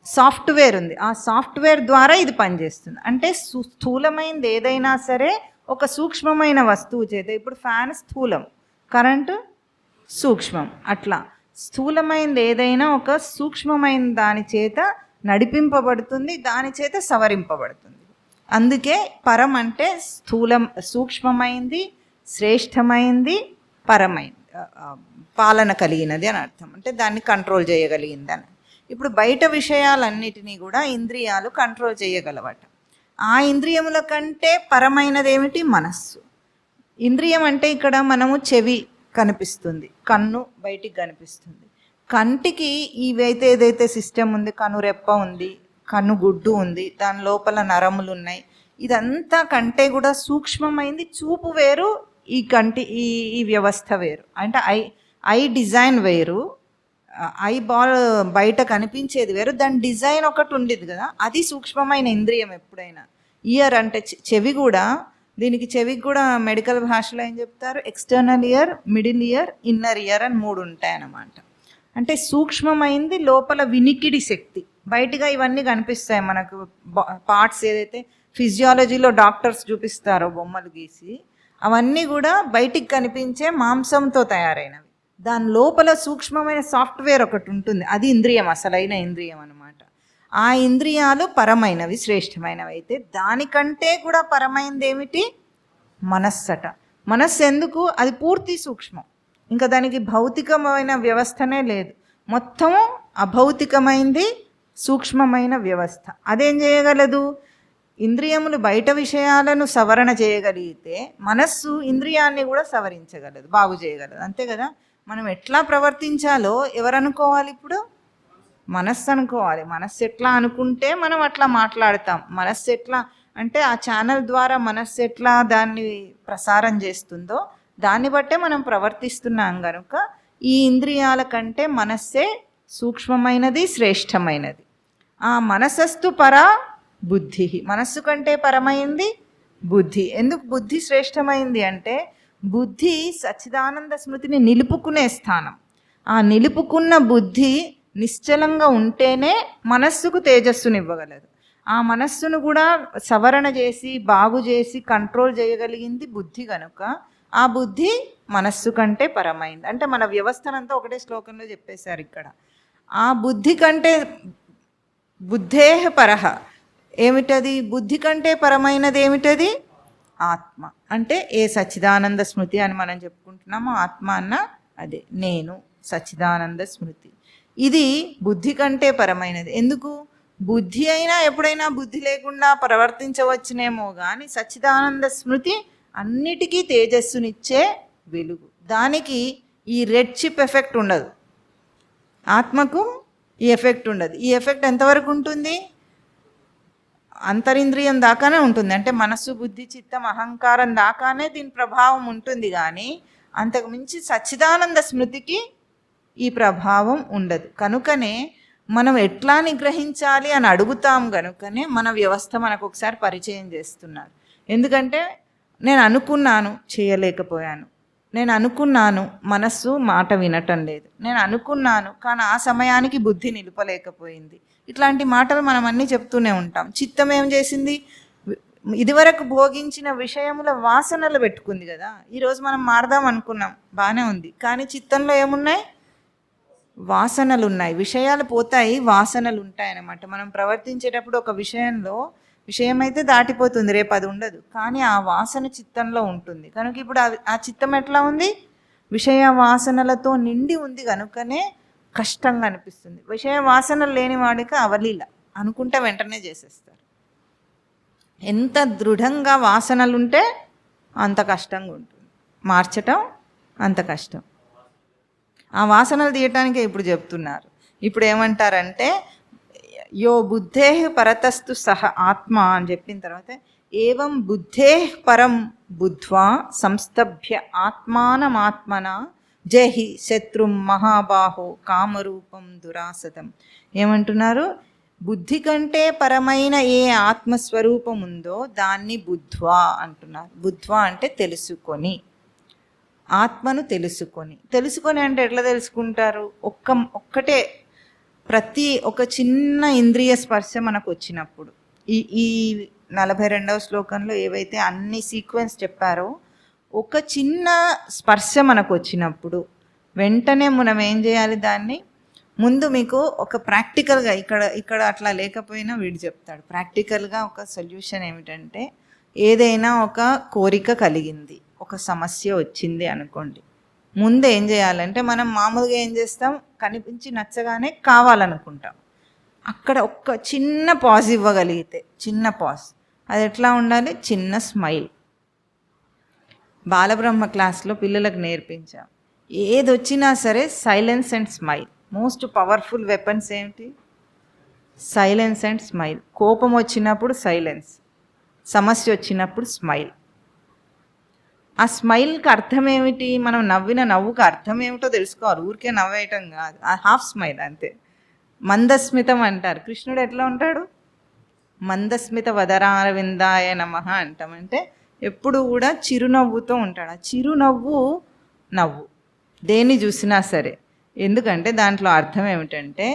సాఫ్ట్వేర్ ఉంది, ఆ సాఫ్ట్వేర్ ద్వారా ఇది పనిచేస్తుంది. అంటే స్థూలమైనది ఏదైనా సరే ఒక సూక్ష్మమైన వస్తువు చేత. ఇప్పుడు ఫ్యాన్ స్థూలం, కరెంటు సూక్ష్మం. అట్లా స్థూలమైనది ఏదైనా ఒక సూక్ష్మమైన దాని చేత నడిపింపబడుతుంది, దాని చేత సవరింపబడుతుంది. అందుకే పరం అంటే సూక్ష్మమైంది, శ్రేష్టమైంది, పరమైంది, పాలన కలిగినది అని అర్థం. అంటే దాన్ని కంట్రోల్ చేయగలిగింది అని. ఇప్పుడు బయట విషయాలన్నిటినీ కూడా ఇంద్రియాలు కంట్రోల్ చేయగలవట. ఆ ఇంద్రియముల కంటే పరమైనది ఏమిటి? మనస్సు. ఇంద్రియం అంటే ఇక్కడ మనము చెవి కనిపిస్తుంది, కన్ను బయటికి కనిపిస్తుంది. కంటికి ఇవైతే ఏదైతే సిస్టమ్ ఉంది, కనురెప్ప ఉంది, కన్నుగుడ్డు ఉంది, దాని లోపల నరములు ఉన్నాయి. ఇదంతా కంటే కూడా సూక్ష్మమైంది. చూపు వేరు, ఈ కంటి ఈ వ్యవస్థ వేరు. అంటే ఐ డిజైన్ వేరు, ఐ బాల్ బయట కనిపించేది వేరు, దాని డిజైన్ ఒకటి ఉండేది కదా, అది సూక్ష్మమైన ఇంద్రియం. ఎప్పుడైనా ఇయర్ అంటే చెవి కూడా, దీనికి చెవికి కూడా మెడికల్ భాషలో ఏం చెప్తారు? External ear, middle ear, inner ear అని 3 ఉంటాయన్నమాట. అంటే సూక్ష్మమైంది లోపల వినికిడి శక్తి. బయటగా ఇవన్నీ కనిపిస్తాయి మనకు పార్ట్స్, ఏదైతే ఫిజియాలజీలో డాక్టర్స్ చూపిస్తారో బొమ్మలు గీసి, అవన్నీ కూడా బయటికి కనిపించే మాంసంతో తయారైనవి. దాని లోపల సూక్ష్మమైన సాఫ్ట్వేర్ ఒకటి ఉంటుంది, అది ఇంద్రియం, అసలైన ఇంద్రియం అనమాట. ఆ ఇంద్రియాలు పరమైనవి, శ్రేష్టమైనవి. అయితే దానికంటే కూడా పరమైనది ఏమిటి? మనస్సట. మనస్సు ఎందుకు? అది పూర్తి సూక్ష్మం. ఇంకా దానికి భౌతికమైన వ్యవస్థనే లేదు. మొత్తం అభౌతికమైంది, సూక్ష్మమైన వ్యవస్థ. అదేం చేయగలదు? ఇంద్రియములు బయట విషయాలను సవరణ చేయగలిగితే మనస్సు ఇంద్రియాన్ని కూడా సవరించగలదు, బాగు చేయగలదు. అంతే కదా. మనం ఎట్లా ప్రవర్తించాలో ఎవరు అనుకోవాలి? ఇప్పుడు మనస్సు అనుకోవాలి. మనస్సు ఎట్లా అనుకుంటే మనం అట్లా మాట్లాడతాం. మనస్సు ఎట్లా అంటే ఆ ఛానల్ ద్వారా మనస్సు ఎట్లా దాన్ని ప్రసారం చేస్తుందో దాన్ని బట్టే మనం ప్రవర్తిస్తున్నాం. కనుక ఈ ఇంద్రియాల కంటే మనస్సే సూక్ష్మమైనది, శ్రేష్టమైనది. ఆ మనసస్తు పరా బుద్ధి. మనస్సు కంటే పరమైంది బుద్ధి. ఎందుకు బుద్ధి శ్రేష్టమైంది అంటే బుద్ధి సచ్చిదానంద స్మృతిని నిలుపుకునే స్థానం. ఆ నిలుపుకున్న బుద్ధి నిశ్చలంగా ఉంటేనే మనస్సుకు తేజస్సునివ్వగలదు. ఆ మనస్సును కూడా సవరణ చేసి, బాగు చేసి, కంట్రోల్ చేయగలిగింది బుద్ధి. కనుక ఆ బుద్ధి మనస్సు కంటే పరమైంది. అంటే మన వ్యవస్థనంతా ఒకటే శ్లోకంలో చెప్పేశారు ఇక్కడ. ఆ బుద్ధి కంటే బుద్ధేహ పరహ. ఏమిటది? బుద్ధి కంటే పరమైనది ఏమిటది? ఆత్మ. అంటే ఏ సచ్చిదానంద స్మృతి అని మనం చెప్పుకుంటున్నామో ఆత్మ అన్న అదే నేను, సచ్చిదానంద స్మృతి. ఇది బుద్ధి కంటే పరమైనది. ఎందుకు? బుద్ధి అయినా ఎప్పుడైనా బుద్ధి లేకుండా ప్రవర్తించవచ్చునేమో కానీ సచ్చిదానంద స్మృతి అన్నిటికీ తేజస్సునిచ్చే వెలుగు. దానికి ఈ రెడ్ చిప్ ఎఫెక్ట్ ఉండదు. ఆత్మకు ఈ ఎఫెక్ట్ ఉండదు. ఈ ఎఫెక్ట్ ఎంతవరకు ఉంటుంది? అంతరింద్రియం దాకానే ఉంటుంది. అంటే మనస్సు, బుద్ధి, చిత్తం, అహంకారం దాకానే దీని ప్రభావం ఉంటుంది. కానీ అంతకు మించి సచ్చిదానంద స్మృతికి ఈ ప్రభావం ఉండదు. కనుకనే మనం ఎట్లా నిగ్రహించాలి అని అడుగుతాం. కనుకనే మన వ్యవస్థ మనకు ఒకసారి పరిచయం చేస్తున్నారు. ఎందుకంటే నేను అనుకున్నాను, చేయలేకపోయాను. నేను అనుకున్నాను, మనస్సు మాట వినటం లేదు. నేను అనుకున్నాను, కానీ ఆ సమయానికి బుద్ధి నిలపలేకపోయింది. ఇట్లాంటి మాటలు మనం అన్నీ చెప్తూనే ఉంటాం. చిత్తం ఏం చేసింది? ఇదివరకు భోగించిన విషయముల వాసనలు పెట్టుకుంది కదా. ఈరోజు మనం మారదాం అనుకున్నాం, బాగానే ఉంది. కానీ చిత్తంలో ఏమున్నాయి? వాసనలు ఉన్నాయి. విషయాలు పోతాయి, వాసనలు ఉంటాయన్నమాట. మనం ప్రవర్తించేటప్పుడు ఒక విషయం అయితే దాటిపోతుంది, రేపు అది ఉండదు. కానీ ఆ వాసన చిత్తంలో ఉంటుంది. కనుక ఇప్పుడు ఆ చిత్తం ఎట్లా ఉంది? విషయ వాసనలతో నిండి ఉంది. కనుకనే కష్టంగా అనిపిస్తుంది. విషయ వాసనలు లేని వాడికి అవలీల అనుకుంటే వెంటనే చేసేస్తారు. ఎంత దృఢంగా వాసనలు ఉంటే అంత కష్టంగా ఉంటుంది. మార్చటం అంత కష్టం. ఆ వాసనలు తీయటానికే ఇప్పుడు చెప్తున్నారు. ఇప్పుడు ఏమంటారంటే యో బుద్ధే పరతస్తు సహ ఆత్మ అని చెప్పిన తర్వాత ఏవం బుద్ధే పరం బుద్ధ్వా సంస్తభ్య ఆత్మానమాత్మన జహి శత్రుం మహాబాహో కామరూపం దురాసతం. ఏమంటున్నారు? బుద్ధి కంటే పరమైన ఏ ఆత్మస్వరూపం ఉందో దాన్ని బుద్ధ్వా అంటున్నారు. బుద్ధ్వా అంటే తెలుసుకొని, ఆత్మను తెలుసుకొని అంటే ఎట్లా తెలుసుకుంటారు? ఒక్కటే ప్రతి ఒక చిన్న ఇంద్రియ స్పర్శ మనకు వచ్చినప్పుడు, ఈ 42వ శ్లోకంలో ఏవైతే అన్ని సీక్వెన్స్ చెప్పారో, ఒక చిన్న స్పర్శ మనకు వచ్చినప్పుడు వెంటనే మనం ఏం చేయాలి? దాన్ని ముందు మీకు ఒక ప్రాక్టికల్గా ఇక్కడ అట్లా లేకపోయినా వీడు చెప్తాడు. ప్రాక్టికల్గా ఒక సొల్యూషన్ ఏమిటంటే, ఏదైనా ఒక కోరిక కలిగింది, ఒక సమస్య వచ్చింది అనుకోండి. ముందు ఏం చేయాలంటే, మనం మామూలుగా ఏం చేస్తాం? కనిపించి నచ్చగానే కావాలనుకుంటాం. అక్కడ ఒక్క చిన్న పాజ్ ఇవ్వగలిగితే, చిన్న పాజ్, అది ఎట్లా ఉండాలి? చిన్న స్మైల్. బాలబ్రహ్మ క్లాస్లో పిల్లలకు నేర్పించాం. ఏది వచ్చినా సరే silence and smile. Most powerful weapons ఏమిటి? Silence and smile. కోపం వచ్చినప్పుడు సైలెన్స్, సమస్య వచ్చినప్పుడు స్మైల్. ఆ స్మైల్కి అర్థం ఏమిటి? మనం నవ్విన నవ్వుకి అర్థం ఏమిటో తెలుసుకోవాలి. ఊరికే నవ్వేయటం కాదు, ఆ హాఫ్ స్మైల్ అంతే. మందస్మితం అంటారు. కృష్ణుడు ఎట్లా ఉంటాడు? మందస్మిత వదరారవిందాయ నమః అంటామంటే ఎప్పుడు కూడా చిరునవ్వుతో ఉంటాడు. ఆ చిరునవ్వు దేన్ని చూసినా సరే. ఎందుకంటే దాంట్లో అర్థం ఏమిటంటే,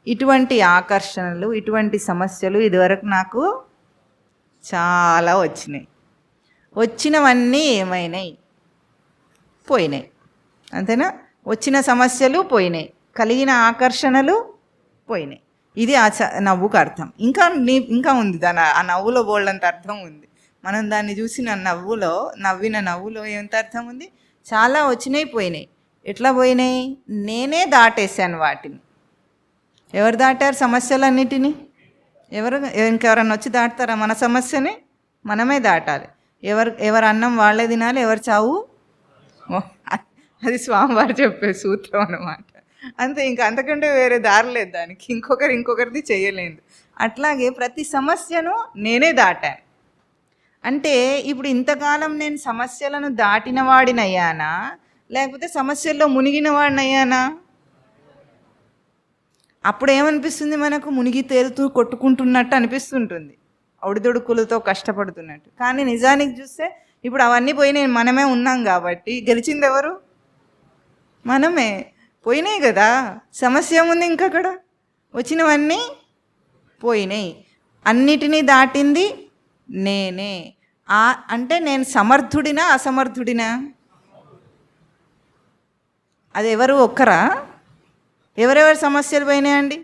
ఇటువంటి ఆకర్షణలు, ఇటువంటి సమస్యలు ఇదివరకు నాకు చాలా వచ్చినవన్నీ ఏమైనాయి? పోయినాయి. అంతేనా? వచ్చిన సమస్యలు పోయినాయి, కలిగిన ఆకర్షణలు పోయినాయి. ఇది నవ్వుకు అర్థం. ఇంకా ఉంది దాని ఆ నవ్వులో బోల్డంత అర్థం ఉంది. మనం దాన్ని చూసిన నవ్విన నవ్వులో ఎంత అర్థం ఉంది. చాలా వచ్చినాయి పోయినాయి. ఎట్లా పోయినాయి? నేనే దాటేశాను వాటిని. ఎవరు దాటారు సమస్యలన్నిటినీ? ఇంకెవరన్నా వచ్చి దాటుతారా? మన సమస్యని మనమే దాటాలి. ఎవరు అన్నం వాళ్ళే తినాలి, ఎవరు చావు అది స్వామివారు చెప్పే సూత్రం అన్నమాట. అంతే, ఇంకా అంతకంటే వేరే దారి లేదు దానికి. ఇంకొకరిది చేయలేదు. అట్లాగే ప్రతి సమస్యను నేనే దాటాను. అంటే ఇప్పుడు ఇంతకాలం నేను సమస్యలను దాటిన వాడినయ్యానా, లేకపోతే సమస్యల్లో మునిగిన వాడినయ్యానా? అప్పుడు ఏమనిపిస్తుంది మనకు? మునిగి తేలుతూ కొట్టుకుంటున్నట్టు అనిపిస్తుంటుంది, ఒడిదొడుకులతో కష్టపడుతున్నట్టు. కానీ నిజానికి చూస్తే ఇప్పుడు అవన్నీ పోయినాయి, మనమే ఉన్నాం కాబట్టి గెలిచింది ఎవరు? మనమే. పోయినాయి కదా, సమస్య ఉంది ఇంకా. అక్కడ వచ్చినవన్నీ పోయినాయి. అన్నిటినీ దాటింది నేనే. అంటే నేను సమర్థుడినా అసమర్థుడినా? అది ఎవరు ఒక్కరా? ఎవరెవరి సమస్యలు పోయినాయండి?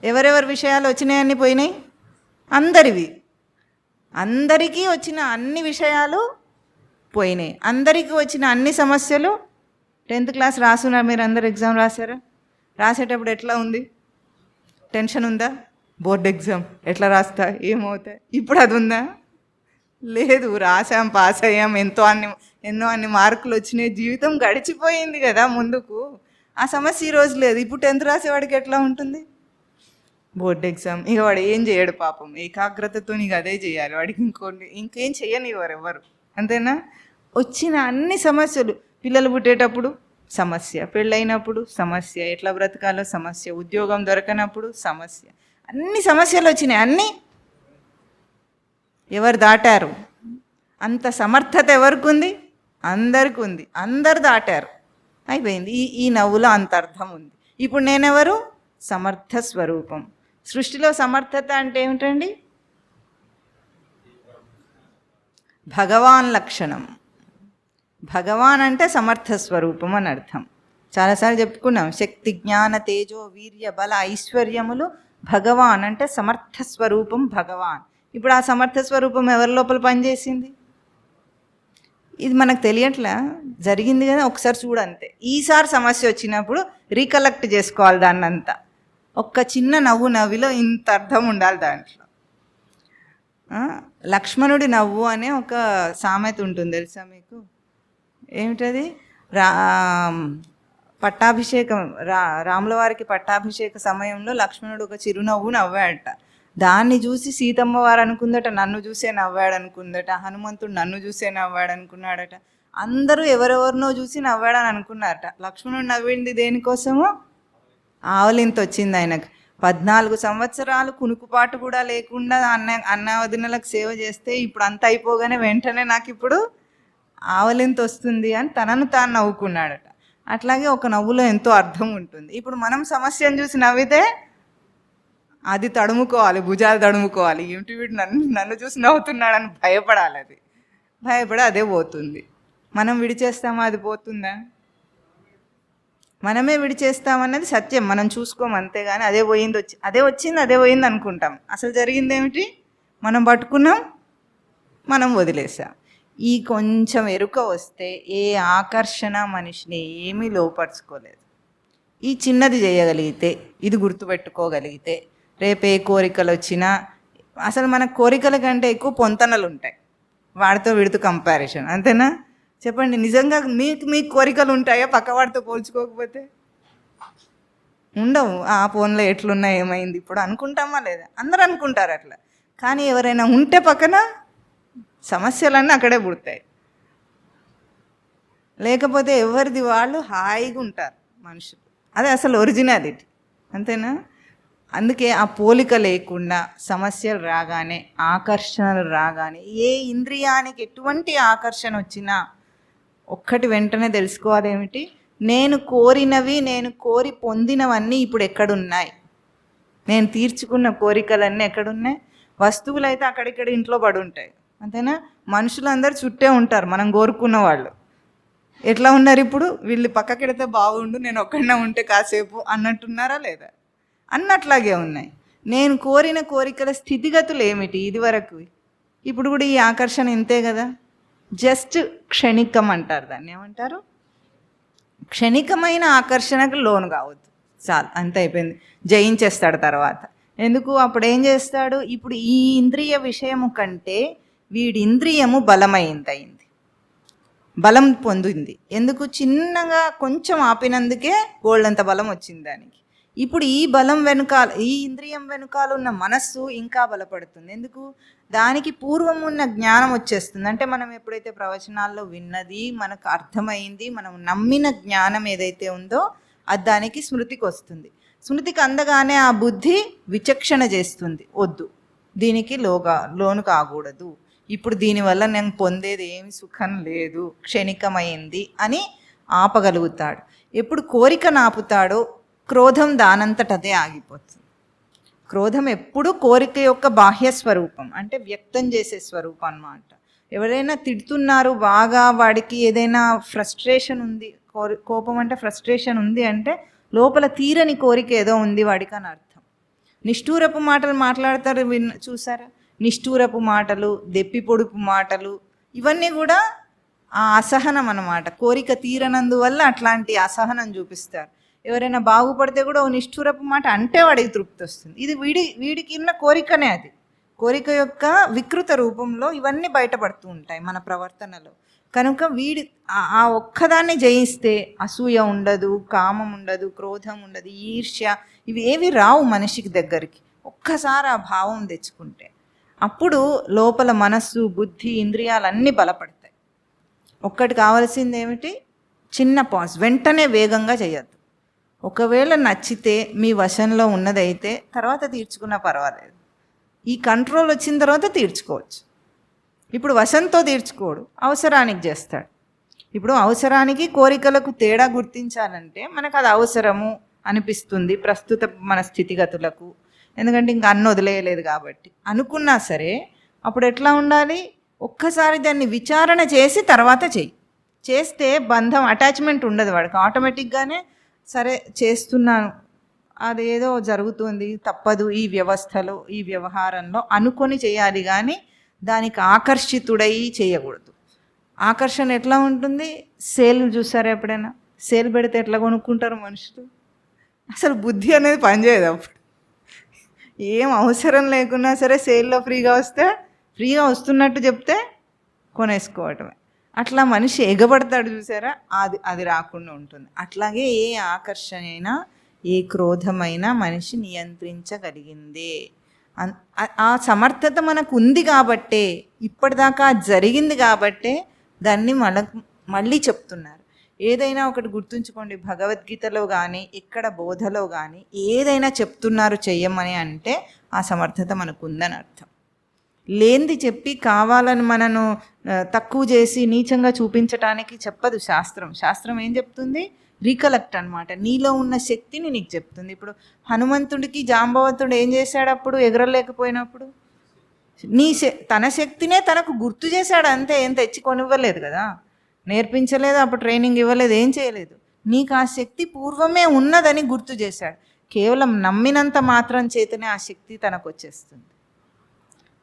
ఎవరెవరి విషయాలు వచ్చినాయన్నీ పోయినాయి? అందరివి. అందరికీ వచ్చిన అన్ని విషయాలు పోయినాయి. అందరికీ వచ్చిన అన్ని సమస్యలు. 10th క్లాస్ రాసున్నారు మీరు అందరు, ఎగ్జామ్ రాశారా? రాసేటప్పుడు ఎట్లా ఉంది? టెన్షన్ ఉందా? బోర్డ్ ఎగ్జామ్ ఎట్లా రాస్తా, ఏమవుతాయి? ఇప్పుడు అది ఉందా? లేదు. రాసాం, పాస్ అయ్యాం, ఎన్నో అన్ని మార్కులు వచ్చినాయి, జీవితం గడిచిపోయింది కదా ముందుకు. ఆ సమస్య ఈరోజు లేదు. ఇప్పుడు 10th రాసేవాడికి ఎట్లా ఉంటుంది? Board exam. ఇక వాడు ఏం చేయడు పాపం, ఏకాగ్రతతో నీకు అదే చేయాలి. వాడికి ఇంకేం చేయనివ్వరు ఎవరు, అంతేనా? వచ్చిన అన్ని సమస్యలు. పిల్లలు పుట్టేటప్పుడు సమస్య, పెళ్ళైనప్పుడు సమస్య, ఎట్లా బ్రతకాలో సమస్య, ఉద్యోగం దొరకనప్పుడు సమస్య, అన్ని సమస్యలు వచ్చినాయి. అన్నీ ఎవరు దాటారు? అంత సమర్థత ఎవరికి ఉంది? అందరికి ఉంది. అందరు దాటారు, అయిపోయింది. ఈ నవ్వులో అంత అర్థం ఉంది. ఇప్పుడు నేనెవరు? సమర్థ స్వరూపం. సృష్టిలో సమర్థత అంటే ఏమిటండి? భగవాన్ లక్షణం. భగవాన్ అంటే సమర్థ స్వరూపం అని అర్థం. చాలాసార్లు చెప్పుకున్నాం. శక్తి, జ్ఞాన, తేజో, వీర్య, బల, ఐశ్వర్యములు భగవాన్ అంటే సమర్థ స్వరూపం భగవాన్. ఇప్పుడు ఆ సమర్థ స్వరూపం ఎవరి లోపల పనిచేసింది? ఇది మనకు తెలియట్లా, జరిగింది కదా. ఒకసారి చూడంతే. ఈసారి సమస్య వచ్చినప్పుడు రీకలెక్ట్ చేసుకోవాలి దాన్నంతా. ఒక్క చిన్న నవ్విలో ఇంత అర్థం ఉండాలి దాంట్లో. లక్ష్మణుడి నవ్వు అనే ఒక సామెత ఉంటుంది, తెలుసా మీకు? ఏమిటది? పట్టాభిషేకం, రాముల వారికి పట్టాభిషేక సమయంలో లక్ష్మణుడు ఒక చిరునవ్వు నవ్వాడట. దాన్ని చూసి సీతమ్మ వారు అనుకుందట నన్ను చూసే నవ్వాడు అనుకుందట. హనుమంతుడు నన్ను చూసే నవ్వాడు అనుకున్నాడట. అందరూ ఎవరెవరినో చూసి నవ్వాడని అనుకున్నారట. లక్ష్మణుడు నవ్వింది దేనికోసమో? ఆవలింత వచ్చింది ఆయనకు. 14 సంవత్సరాలు కునుకుపాటు కూడా లేకుండా అన్న వదినలకు సేవ చేస్తే ఇప్పుడు అంత అయిపోగానే వెంటనే నాకు ఇప్పుడు ఆవలింత వస్తుంది అని తనను తాను నవ్వుకున్నాడట. అట్లాగే ఒక నవ్వులో ఎంతో అర్థం ఉంటుంది. ఇప్పుడు మనం సమస్యను చూసి నవ్వితే అది తడుముకోవాలి, భుజాలు తడుముకోవాలి. ఏమిటి వీడు నన్ను చూసి నవ్వుతున్నాడని భయపడాలి. అది భయపడి అదే పోతుంది. మనం విడిచేస్తామా? అది పోతుందా? మనమే విడిచేస్తామన్నది సత్యం. మనం చూసుకోం, అంతేగాని అదే పోయింది అనుకుంటాం. అసలు జరిగింది ఏమిటి? మనం పట్టుకున్నాం, మనం వదిలేసాం. ఈ కొంచెం ఎరుక వస్తే ఏ ఆకర్షణ మనిషిని ఏమీ లోపరుచుకోలేదు. ఈ చిన్నది చేయగలిగితే, ఇది గుర్తుపెట్టుకోగలిగితే, రేపు ఏ కోరికలు వచ్చినా, అసలు మన కోరికల కంటే ఎక్కువ పొంతనలు ఉంటాయి వాడితో వీడితో కంపారిజన్, అంతేనా? చెప్పండి, నిజంగా మీకు కోరికలు ఉంటాయా పక్కవాడితో పోల్చుకోకపోతే? ఉండవు. ఆ ఫోన్లో ఎట్లున్నా ఏమైంది ఇప్పుడు అనుకుంటామా లేదా? అందరూ అనుకుంటారు అట్లా. కానీ ఎవరైనా ఉంటే పక్కన సమస్యలన్నీ అక్కడే పుడతాయి. లేకపోతే ఎవరిది వాళ్ళు హాయిగా ఉంటారు మనుషులు. అదే అసలు ఒరిజినాలిటీ, అంతేనా? అందుకే ఆ పోలిక లేకుండా సమస్యలు రాగానే, ఆకర్షణలు రాగానే, ఏ ఇంద్రియానికి ఎటువంటి ఆకర్షణ వచ్చినా ఒక్కటి వెంటనే తెలుసుకోవాలి. ఏమిటి? నేను కోరినవి, నేను కోరి పొందినవన్నీ ఇప్పుడు ఎక్కడున్నాయి? నేను తీర్చుకున్న కోరికలన్నీ ఎక్కడున్నాయి? వస్తువులు అయితే అక్కడిక్కడ ఇంట్లో పడి ఉంటాయి, అంతేనా? మనుషులందరూ చుట్టే ఉంటారు మనం కోరుకున్న వాళ్ళు. ఎట్లా ఉన్నారు ఇప్పుడు? వీళ్ళు పక్కకెడితే బాగుండు, నేను ఒక్కడనే ఉంటే కాసేపు అన్నట్టున్నారా లేదా? అన్నట్లాగే ఉన్నాయి. నేను కోరిన కోరికల స్థితిగతులు ఏమిటి ఇదివరకు, ఇప్పుడు కూడా ఈ ఆకర్షణ ఇంతే కదా. జస్ట్ క్షణికం అంటారు, దాన్ని ఏమంటారు, క్షణికమైన ఆకర్షణకు లోను కావద్దు, చాలు అంత అయిపోయింది, జయించేస్తాడు తర్వాత. ఎందుకు అప్పుడు ఏం చేస్తాడు, ఇప్పుడు ఈ ఇంద్రియ విషయము కంటే వీడి ఇంద్రియము బలమైంది, బలం పొందింది. ఎందుకు, చిన్నగా కొంచెం ఆపినందుకే గోల్డంత బలం వచ్చింది దానికి. ఇప్పుడు ఈ బలం వెనుకాల, ఈ ఇంద్రియం వెనుకాల ఉన్న మనస్సు ఇంకా బలపడుతుంది. ఎందుకు, దానికి పూర్వం ఉన్న జ్ఞానం వచ్చేస్తుంది. అంటే మనం ఎప్పుడైతే ప్రవచనాల్లో విన్నది, మనకు అర్థమైంది, మనం నమ్మిన జ్ఞానం ఏదైతే ఉందో అది దానికి స్మృతికి వస్తుంది. స్మృతికి అందగానే ఆ బుద్ధి విచక్షణ చేస్తుంది, వద్దు దీనికి లోను కాకూడదు, ఇప్పుడు దీనివల్ల నేను పొందేది ఏమి సుఖం లేదు, క్షణికమైంది అని ఆపగలుగుతాడు. ఎప్పుడు కోరిక నాపుతాడో క్రోధం దానంతటదే ఆగిపోతుంది. క్రోధం ఎప్పుడు కోరిక యొక్క బాహ్య స్వరూపం, అంటే వ్యక్తం చేసే స్వరూపం అన్నమాట. ఎవరైనా తిడుతున్నారు బాగా, వాడికి ఏదైనా ఫ్రస్ట్రేషన్ ఉంది, కోపం అంటే ఫ్రస్ట్రేషన్ ఉంది అంటే లోపల తీరని కోరిక ఏదో ఉంది వాడికి అని అర్థం. నిష్ఠూరపు మాటలు మాట్లాడతారు, చూసారా, నిష్ఠూరపు మాటలు, దెప్పి పొడుపు మాటలు, ఇవన్నీ కూడా ఆ అసహనం అన్నమాట. కోరిక తీరనందువల్ల అట్లాంటి అసహనం చూపిస్తారు. ఎవరైనా బాగుపడితే కూడా ఓ నిష్ఠూరపు మాట అంటే వాడికి తృప్తి వస్తుంది. ఇది వీడికి ఉన్న కోరికనే, అది కోరిక యొక్క వికృత రూపంలో ఇవన్నీ బయటపడుతూ ఉంటాయి మన ప్రవర్తనలో. కనుక ఆ ఒక్కదాన్ని జయిస్తే అసూయ ఉండదు, కామం ఉండదు, క్రోధం ఉండదు, ఈర్ష్య, ఇవి ఏవి రావు మనిషికి దగ్గరికి. ఒక్కసారి ఆ భావం తెచ్చుకుంటే అప్పుడు లోపల మనస్సు, బుద్ధి, ఇంద్రియాలన్నీ బలపడతాయి. ఒక్కటి కావాల్సింది ఏమిటి, చిన్న పాజ్, వెంటనే వేగంగా చేయొద్దు. ఒకవేళ నచ్చితే మీ వశంలో ఉన్నదైతే తర్వాత తీర్చుకున్నా పర్వాలేదు, ఈ కంట్రోల్ వచ్చిన తర్వాత తీర్చుకోవచ్చు. ఇప్పుడు వశంతో తీర్చుకోడు, అవసరానికి చేస్తాడు. ఇప్పుడు అవసరానికి కోరికలకు తేడా గుర్తించాలంటే మనకు అది అవసరము అనిపిస్తుంది ప్రస్తుత మన స్థితిగతులకు, ఎందుకంటే ఇంకా అన్ని వదిలేయలేదు కాబట్టి. అనుకున్నా సరే అప్పుడు ఎట్లా ఉండాలి, ఒక్కసారి దాన్ని విచారణ చేసి తర్వాత చేస్తే బంధం, అటాచ్మెంట్ ఉండదు వాడికి. ఆటోమేటిక్గానే సరే చేస్తున్నాను, అదేదో జరుగుతుంది, తప్పదు ఈ వ్యవస్థలో, ఈ వ్యవహారంలో అనుకొని చేయాలి, కానీ దానికి ఆకర్షితుడై చేయకూడదు. ఆకర్షణ ఎట్లా ఉంటుంది, సేల్ చూసారా ఎప్పుడైనా, సేల్ పెడితే ఎట్లా కొనుక్కుంటారు మనుషులు, అసలు బుద్ధి అనేది పనిచేయదు. అప్పుడు ఏం అవసరం లేకున్నా సరే సేల్లో ఫ్రీగా వస్తున్నట్టు చెప్తే కొనేసుకోవటమే. అట్లా మనిషి ఎగబడతాడు చూసారా, అది రాకుండా ఉంటుంది. అట్లాగే ఏ ఆకర్షణ అయినా, ఏ క్రోధమైనా మనిషి నియంత్రించగలిగిందే. ఆ సమర్థత మనకు ఉంది కాబట్టే, ఇప్పటిదాకా జరిగింది కాబట్టే దాన్ని మళ్ళీ చెప్తున్నారు. ఏదైనా ఒకటి గుర్తుంచుకోండి, భగవద్గీతలో కానీ ఇక్కడ బోధలో కానీ ఏదైనా చెప్తున్నారు చెయ్యమని అంటే ఆ సమర్థత మనకు ఉందని అర్థం. లేనిది చెప్పి కావాలని మనను తక్కువ చేసి నీచంగా చూపించటానికి చెప్పదు శాస్త్రం. శాస్త్రం ఏం చెప్తుంది, రీకలెక్ట్ అనమాట, నీలో ఉన్న శక్తిని నీకు చెప్తుంది. ఇప్పుడు హనుమంతుడికి జాంబవంతుడు ఏం చేశాడు అప్పుడు ఎగరలేకపోయినప్పుడు, తన శక్తినే తనకు గుర్తు చేశాడు అంతే, ఏం తెచ్చి కొనివ్వలేదు కదా, నేర్పించలేదు, అప్పుడు ట్రైనింగ్ ఇవ్వలేదు, ఏం చేయలేదు. నీకు ఆ శక్తి పూర్వమే ఉన్నదని గుర్తు చేశాడు. కేవలం నమ్మినంత మాత్రం చేతనే ఆ శక్తి తనకు వచ్చేస్తుంది.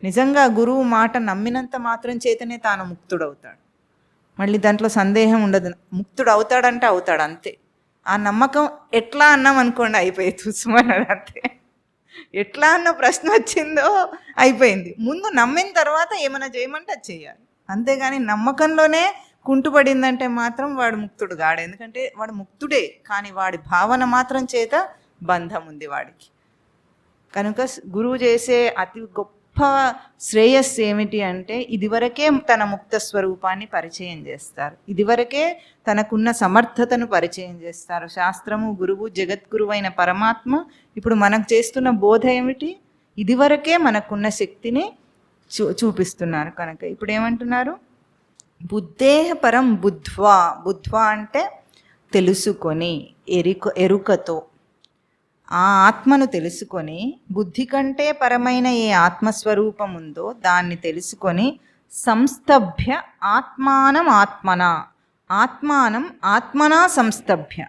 నిజంగా గురువు మాట నమ్మినంత మాత్రం చేతనే తాను ముక్తుడవుతాడు. మళ్ళీ దాంట్లో సందేహం ఉండదు, ముక్తుడు అవుతాడంటే అవుతాడు అంతే. ఆ నమ్మకం ఎట్లా అన్నాం అనుకోండి అయిపోయి చూసుమన్నాడు అంతే. ఎట్లా అన్న ప్రశ్న వచ్చిందో అయిపోయింది. ముందు నమ్మిన తర్వాత ఏమైనా చేయమంటే అది చేయాలి, అంతేగాని నమ్మకంలోనే కుంటుపడిందంటే మాత్రం వాడు ముక్తుడు కాడు. ఎందుకంటే వాడు ముక్తుడే, కానీ వాడి భావన మాత్రం చేత బంధం ఉంది వాడికి. కనుక గురువు చేసే అతి గొప్ప శ్రేయస్సు ఏమిటి అంటే ఇదివరకే తన ముక్త స్వరూపాన్ని పరిచయం చేస్తారు, ఇదివరకే తనకున్న సమర్థతను పరిచయం చేస్తారు. శాస్త్రము, గురువు, జగద్గురువైన పరమాత్మ ఇప్పుడు మనకు చేస్తున్న బోధ ఏమిటి, ఇదివరకే మనకున్న శక్తిని చూపిస్తున్నారు. కనుక ఇప్పుడు ఏమంటున్నారు, బుద్ధేహ పరం బుద్ధ్వా అంటే తెలుసుకొని, ఎరుకతో ఆ ఆత్మను తెలుసుకొని, బుద్ధి కంటే పరమైన ఏ ఆత్మస్వరూపం ఉందో దాన్ని తెలుసుకొని, సంస్తభ్య ఆత్మానం ఆత్మనా సంస్తభ్య,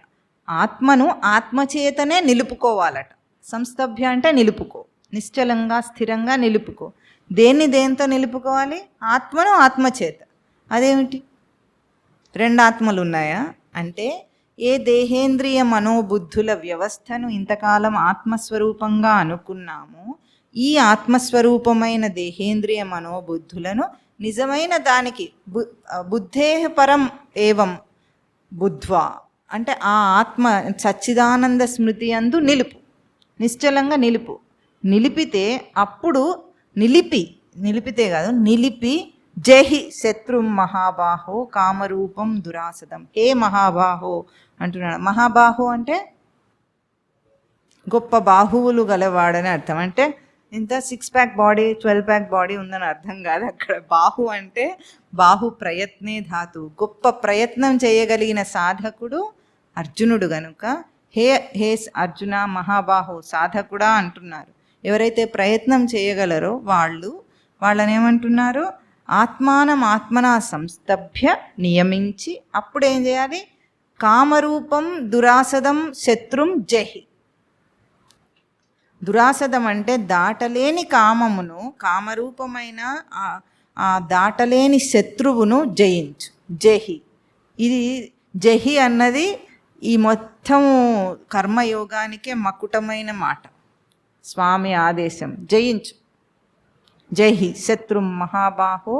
ఆత్మను ఆత్మచేతనే నిలుపుకోవాలట. సంస్థభ్య అంటే నిలుపుకో, నిశ్చలంగా స్థిరంగా నిలుపుకో. దేన్ని దేంతో నిలుపుకోవాలి? ఆత్మను ఆత్మచేత. అదేమిటి? రెండు ఆత్మలు ఉన్నాయా అంటే, ఏ దేహేంద్రియ మనోబుద్ధుల వ్యవస్థను ఇంతకాలం ఆత్మస్వరూపంగా అనుకున్నామో, ఈ ఆత్మస్వరూపమైన దేహేంద్రియ మనోబుద్ధులను నిజమైన దానికి బుద్ధేహ పరం ఏవం బుద్ధ్వా అంటే ఆ ఆత్మ సచ్చిదానంద స్మృతి అందు నిలుపు, నిశ్చలంగా నిలుపు. నిలిపితే అప్పుడు నిలిపితే కాదు, నిలిపి జహి శత్రుం మహాబాహో కామరూపం దురాసదం. హే మహాబాహో అంటున్నాడు. మహాబాహో అంటే గొప్ప బాహువులు గలవాడని అర్థం. అంటే ఇంత 6 ప్యాక్ బాడీ 12 ప్యాక్ బాడీ ఉందని అర్థం కాదు అక్కడ. బాహు అంటే బాహు ప్రయత్నే ధాతు, గొప్ప ప్రయత్నం చేయగలిగిన సాధకుడు అర్జునుడు గనుక హే హే అర్జున మహాబాహు సాధకుడా అంటున్నారు. ఎవరైతే ప్రయత్నం చేయగలరో వాళ్ళని ఏమంటున్నారు? ఆత్మనా సంస్తభ్య నియమించి అప్పుడు ఏం చేయాలి? కామరూపం దురాసదం శత్రుం జహి. దురాసదం అంటే దాటలేని కామమును, కామరూపమైన ఆ దాటలేని శత్రువును జయించు. జహి. ఇది జహి అన్నది ఈ మొత్తం కర్మయోగానికే మకుటమైన మాట. స్వామి ఆదేశం జయించు. జహి శత్రుం మహాబాహో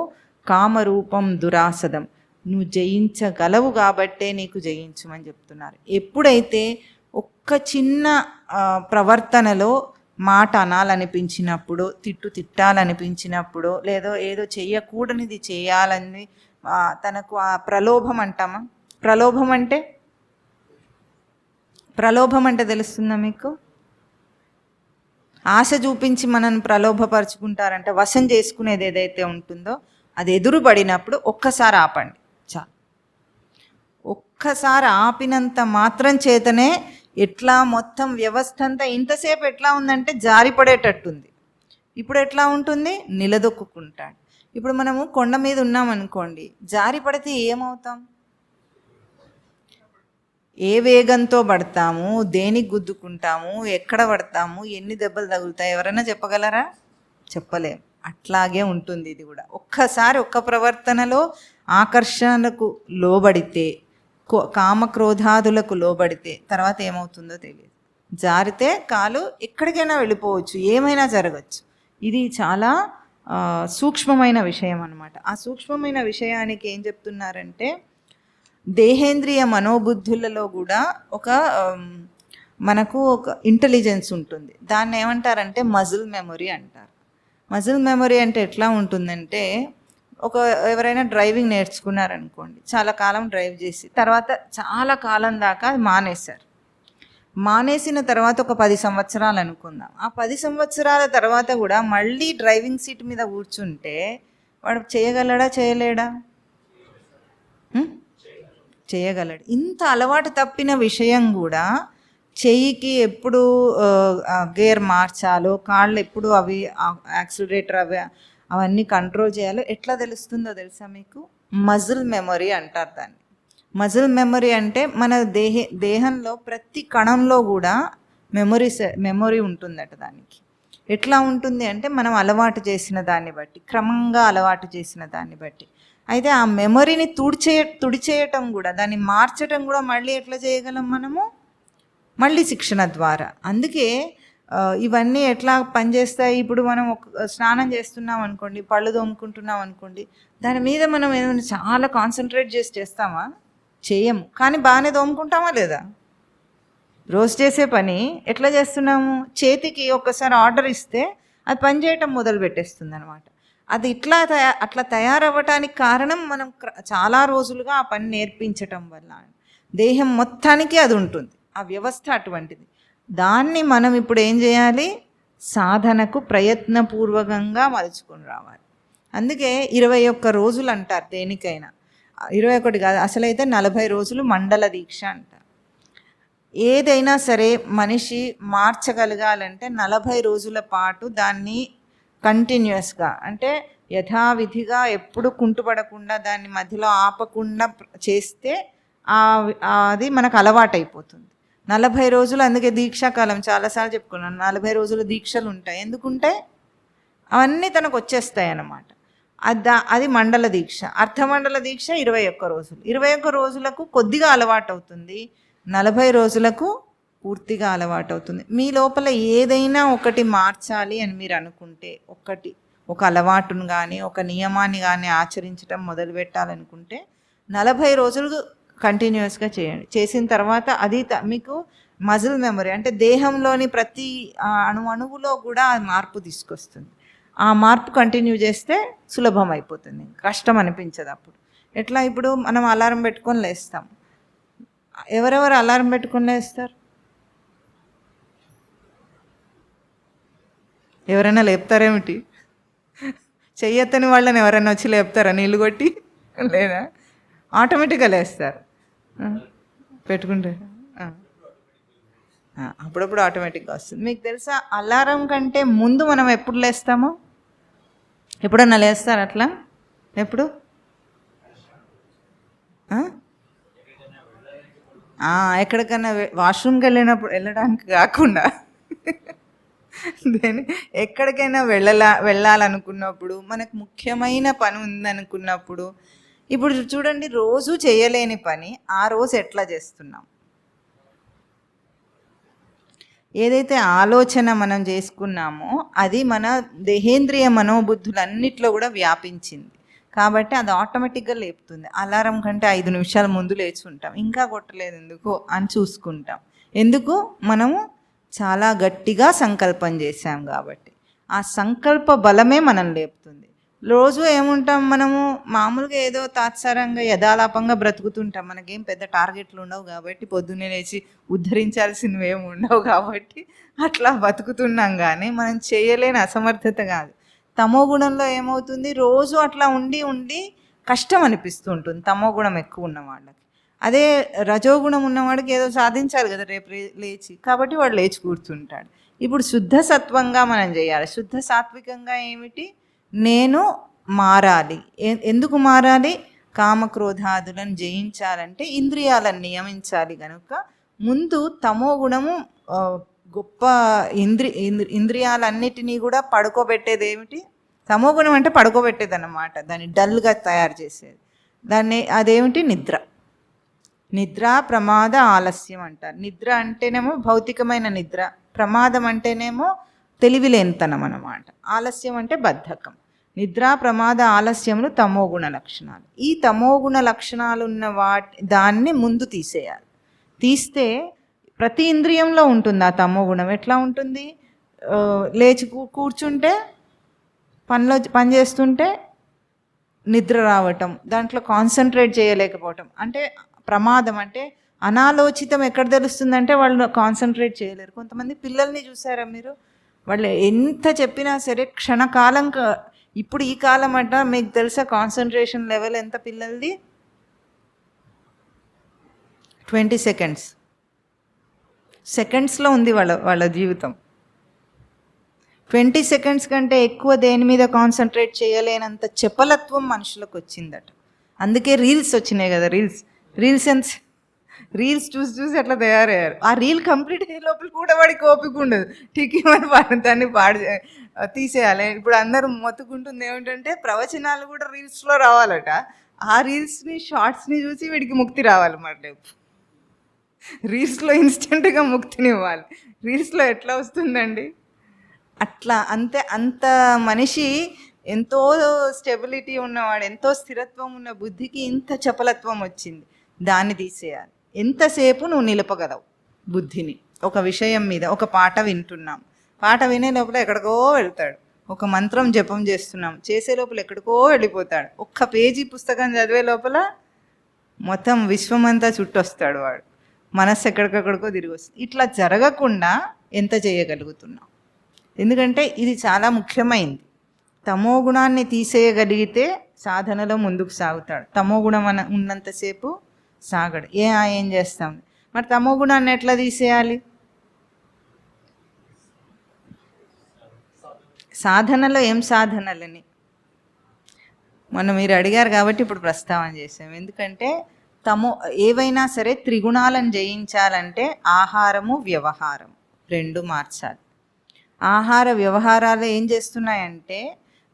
కామరూపం దురాసదం. నువ్వు జయించగలవు కాబట్టే నీకు జయించమని చెప్తున్నారు. ఎప్పుడైతే ఒక్క చిన్న ప్రవర్తనలో మాట అనాలనిపించినప్పుడు, తిట్టాలనిపించినప్పుడు, ఏదో చెయ్యకూడనిది చేయాలని తనకు ఆ ప్రలోభం అంటామా? ప్రలోభం అంటే తెలుస్తుందా మీకు? ఆశ చూపించి మనల్ని ప్రలోభపరుచుకుంటారంట. వశం చేసుకునేది ఏదైతే ఉంటుందో అది ఎదురుపడినప్పుడు ఒక్కసారి ఆపండి చాలు. ఒక్కసారి ఆపినంత మాత్రం చేతనే ఎట్లా మొత్తం వ్యవస్థ అంతా ఇంతసేపు ఎట్లా ఉందంటే జారిపడేటట్టుంది. ఇప్పుడు ఎట్లా ఉంటుంది? నిలదొక్కుంటాడు. ఇప్పుడు మనము కొండ మీద ఉన్నామనుకోండి, జారిపడితే ఏమవుతాం? ఏ వేగంతో పడతాము, దేనికి గుద్దుకుంటాము, ఎక్కడ పడతాము, ఎన్ని దెబ్బలు తగులుతాయి ఎవరైనా చెప్పగలరా? చెప్పలేం. అట్లాగే ఉంటుంది ఇది కూడా. ఒక్కసారి ఒక్క ప్రవర్తనలో ఆకర్షణకు లోబడితే, కామక్రోధాదులకు లోబడితే తర్వాత ఏమవుతుందో తెలియదు. జారితే కాలు ఎక్కడికైనా వెళ్ళిపోవచ్చు, ఏమైనా జరగచ్చు. ఇది చాలా సూక్ష్మమైన విషయం అన్నమాట. ఆ సూక్ష్మమైన విషయానికి ఏం చెప్తున్నారంటే, దేహేంద్రియ మనోబుద్ధులలో కూడా మనకు ఒక ఇంటెలిజెన్స్ ఉంటుంది. దాన్ని ఏమంటారంటే మజిల్ మెమొరీ అంటారు. మజిల్ మెమొరీ అంటే ఎట్లా ఉంటుందంటే, ఎవరైనా డ్రైవింగ్ నేర్చుకున్నారనుకోండి, చాలా కాలం డ్రైవ్ చేసి తర్వాత చాలా కాలం దాకా అది మానేశారు. మానేసిన తర్వాత ఒక 10 సంవత్సరాలు అనుకుందాం. ఆ 10 సంవత్సరాల తర్వాత కూడా మళ్ళీ డ్రైవింగ్ సీట్ మీద కూర్చుంటే వాడు చేయగలడా? చేయలేడా? చేయగలడు. ఇంత అలవాటు తప్పిన విషయం కూడా చెయ్యికి ఎప్పుడు గేర్ మార్చాలో, కాళ్ళు ఎప్పుడు అవి యాక్సిలరేటర్ అవన్నీ కంట్రోల్ చేయాలో ఎట్లా తెలుస్తుందో తెలుసా మీకు? మజిల్ మెమొరీ అంటారు దాన్ని. మజిల్ మెమొరీ అంటే మన దేహంలో ప్రతి కణంలో కూడా మెమొరీ ఉంటుందట దానికి. ఎట్లా ఉంటుంది అంటే మనం అలవాటు చేసిన దాన్ని బట్టి, క్రమంగా అలవాటు చేసిన దాన్ని బట్టి. అయితే ఆ మెమొరీని తుడిచేయటం కూడా, దాన్ని మార్చటం కూడా మళ్ళీ ఎట్లా చేయగలం మనము? మళ్ళీ శిక్షణ ద్వారా. అందుకే ఇవన్నీ ఎట్లా పనిచేస్తాయి? ఇప్పుడు మనం స్నానం చేస్తున్నాం అనుకోండి, పళ్ళు తోముకుంటున్నాం అనుకోండి, దాని మీద మనం ఏమైనా చాలా కాన్సన్ట్రేట్ చేస్తామా? చేయము. కానీ బాగానే తోముకుంటామా లేదా? రోజు చేసే పని ఎట్లా చేస్తున్నాము? చేతికి ఒక్కసారి ఆర్డర్ ఇస్తే అది పనిచేయటం మొదలు పెట్టేస్తుంది అనమాట. అది అట్లా తయారవ్వటానికి కారణం మనం చాలా రోజులుగా ఆ పని నేర్పించటం వల్ల. దేహం మొత్తానికి అది ఉంటుంది, ఆ వ్యవస్థ అటువంటిది. దాన్ని మనం ఇప్పుడు ఏం చేయాలి? సాధనకు ప్రయత్నపూర్వకంగా మలుచుకొని రావాలి. అందుకే 21 రోజులు అంటారు దేనికైనా. 21 కాదు, అసలైతే 40 రోజులు మండల దీక్ష అంటారు. ఏదైనా సరే మనిషి మార్చగలగాలంటే 40 రోజుల పాటు దాన్ని కంటిన్యూస్గా, అంటే యథావిధిగా ఎప్పుడు కుంటుపడకుండా, దాన్ని మధ్యలో ఆపకుండా చేస్తే అది మనకు అలవాటైపోతుంది. 40 రోజులు, అందుకే దీక్షాకాలం చాలాసార్లు చెప్పుకున్నాను, 40 రోజులు దీక్షలు ఉంటాయి. ఎందుకుంటాయి? అవన్నీ తనకు వచ్చేస్తాయి అన్నమాట. అది మండల దీక్ష. అర్ధమండల దీక్ష 21 రోజులు. 21 రోజులకు కొద్దిగా అలవాటు అవుతుంది, 40 రోజులకు పూర్తిగా అలవాటు అవుతుంది. మీ లోపల ఏదైనా ఒకటి మార్చాలి అని మీరు అనుకుంటే, ఒక అలవాటును కానీ ఒక నియమాన్ని కానీ ఆచరించడం మొదలు పెట్టాలనుకుంటే 40 రోజులు కంటిన్యూస్గా చేయండి. చేసిన తర్వాత అది మీకు మజిల్ మెమరీ, అంటే దేహంలోని ప్రతి అణువులో కూడా మార్పు తీసుకొస్తుంది. ఆ మార్పు కంటిన్యూ చేస్తే సులభం అయిపోతుంది, కష్టం అనిపించదు అప్పుడు. ఎట్లా? ఇప్పుడు మనం అలారం పెట్టుకొని లేస్తాం. ఎవరెవరు అలారం పెట్టుకొని లేస్తారు? ఎవరైనా లేపుతారేమిటి? చెయ్యొత్తని వాళ్ళని ఎవరైనా వచ్చి లేపుతారా నీళ్ళు కొట్టి? లేదా, ఆటోమేటిక్గా లేస్తారు. పెట్టుకుంటే అప్పుడప్పుడు ఆటోమేటిక్గా వస్తుంది. మీకు తెలుసా, అలారం కంటే ముందు మనం ఎప్పుడు లేస్తామో? ఎప్పుడన్నా లేస్తారు అట్లా? ఎప్పుడు? ఎక్కడికన్నా వాష్రూమ్కి వెళ్ళడానికి కాకుండా ఎక్కడికైనా వెళ్ళాలనుకున్నప్పుడు, మనకు ముఖ్యమైన పని ఉందనుకున్నప్పుడు. ఇప్పుడు చూడండి, రోజు చేయలేని పని ఆ రోజు ఎట్లా చేస్తున్నాం? ఏదైతే ఆలోచన మనం చేసుకున్నామో అది మన దేహేంద్రియ మనోబుద్ధులన్నిట్లో కూడా వ్యాపించింది. కాబట్టి అది ఆటోమేటిక్గా లేపుతుంది. అలారం కంటే 5 నిమిషాల ముందు లేచి ఉంటాం, ఇంకా కొట్టలేదు ఎందుకు అని చూసుకుంటాం. ఎందుకు? మనము చాలా గట్టిగా సంకల్పం చేశాం కాబట్టి. ఆ సంకల్ప బలమే మనం లేపుతుంది. రోజు ఏముంటాం మనము? మామూలుగా ఏదో తాత్సారంగా యథాలాపంగా బ్రతుకుతుంటాం. మనకేం పెద్ద టార్గెట్లు ఉండవు కాబట్టి, పొద్దున్నే లేచి ఉద్ధరించాల్సినవి ఏమి ఉండవు కాబట్టి అట్లా బతుకుతున్నాం. కానీ మనం చేయలేని అసమర్థత కాదు. తమో గుణంలో ఏమవుతుంది? రోజు అట్లా ఉండి కష్టం అనిపిస్తూ ఉంటుంది తమో గుణం ఎక్కువ ఉన్న వాళ్ళకి. అదే రజోగుణం ఉన్నవాడికి ఏదో సాధించాలి కదా రేపు లేచి, కాబట్టి వాడు లేచి కూర్చుంటాడు. ఇప్పుడు శుద్ధ సత్వంగా మనం చేయాలి. శుద్ధ సాత్వికంగా ఏమిటి? నేను మారాలి. ఎందుకు మారాలి? కామక్రోధాదులను జయించాలంటే ఇంద్రియాలను నియమించాలి. కనుక ముందు తమో గుణము గొప్ప ఇంద్రియాలన్నిటినీ కూడా పడుకోబెట్టేది ఏమిటి? తమో గుణం అంటే పడుకోబెట్టేది అన్నమాట, దాన్ని డల్గా తయారు చేసేది. అదేమిటి? నిద్ర, ప్రమాద, ఆలస్యం అంటారు. నిద్ర అంటేనేమో భౌతికమైన నిద్ర, ప్రమాదం అంటేనేమో తెలివిలేనితనం అన్నమాట, ఆలస్యం అంటే బద్ధకం. నిద్ర, ప్రమాద, ఆలస్యములు తమోగుణ లక్షణాలు. ఈ తమోగుణ లక్షణాలు ఉన్న దాన్ని ముందు తీసేయాలి. తీస్తే ప్రతి ఇంద్రియంలో ఉంటుంది ఆ తమోగుణం. ఎట్లా ఉంటుంది? లేచి కూర్చుంటే, పని చేస్తుంటే నిద్ర రావటం, దాంట్లో కాన్సన్ట్రేట్ చేయలేకపోవటం. అంటే ప్రమాదం అంటే అనాలోచితం ఎక్కడ తెలుస్తుందంటే వాళ్ళు కాన్సన్ట్రేట్ చేయలేరు. కొంతమంది పిల్లల్ని చూసారా మీరు? వాళ్ళు ఎంత చెప్పినా సరే క్షణకాలం, ఇప్పుడు ఈ కాలం అంట మీకు తెలుసా కాన్సన్ట్రేషన్ లెవెల్ ఎంత పిల్లలది? 20 సెకండ్స్లో ఉంది వాళ్ళ జీవితం. 20 సెకండ్స్ కంటే ఎక్కువ దేని మీద కాన్సన్ట్రేట్ చేయలేనంత చపలత్వం మనుషులకు వచ్చిందట. అందుకే రీల్స్ వచ్చినాయి కదా. రీల్స్ చూసి అట్లా తయారయ్యారు. ఆ రీల్ కంప్లీట్ అయ్యే లోపల కూడా వాడికి ఓపిక ఉండదు, టిక్కిమని దాన్ని తీసేయాలి. ఇప్పుడు అందరూ మొత్తుకుంటుంది ఏమిటంటే ప్రవచనాలు కూడా రీల్స్లో రావాలట. ఆ రీల్స్ని, షార్ట్స్ని చూసి వీడికి ముక్తి రావాలి. మరి రీల్స్లో ఇన్స్టెంట్గా ముక్తిని ఇవ్వాలి. రీల్స్లో ఎట్లా వస్తుందండి? అట్లా అంత మనిషి ఎంతో స్టెబిలిటీ ఉన్నవాడు, ఎంతో స్థిరత్వం ఉన్న బుద్ధికి ఇంత చపలత్వం వచ్చింది. దాన్ని తీసేయాలి. ఎంతసేపు నువ్వు నిలపగలవు బుద్ధిని ఒక విషయం మీద? ఒక పాట వింటున్నాం, పాట వినే లోపల ఎక్కడికో వెళ్తాడు. ఒక మంత్రం జపం చేస్తున్నాం, చేసే లోపల ఎక్కడికో వెళ్ళిపోతాడు. ఒక్క పేజీ పుస్తకం చదివే లోపల మొత్తం విశ్వమంతా చుట్టొస్తాడు వాడు. మనస్సు ఎక్కడికక్కడికో తిరిగి వస్తుంది. ఇట్లా జరగకుండా ఎంత చేయగలుగుతున్నాం? ఎందుకంటే ఇది చాలా ముఖ్యమైనది. తమో గుణాన్ని తీసేయగలిగితే సాధనలో ముందుకు సాగుతాడు. తమో గుణం ఉన్నంతసేపు సాగడు. ఏం చేస్తాం? మరి తమో గుణాన్ని ఎట్లా తీసేయాలి? సాధనలో ఏం సాధనలని మీరు అడిగారు కాబట్టి ఇప్పుడు ప్రస్తావన చేసాం. ఎందుకంటే ఏవైనా సరే త్రిగుణాలను జయించాలంటే ఆహారము వ్యవహారం రెండు మార్చాలి. ఆహార వ్యవహారాలు ఏం చేస్తున్నాయంటే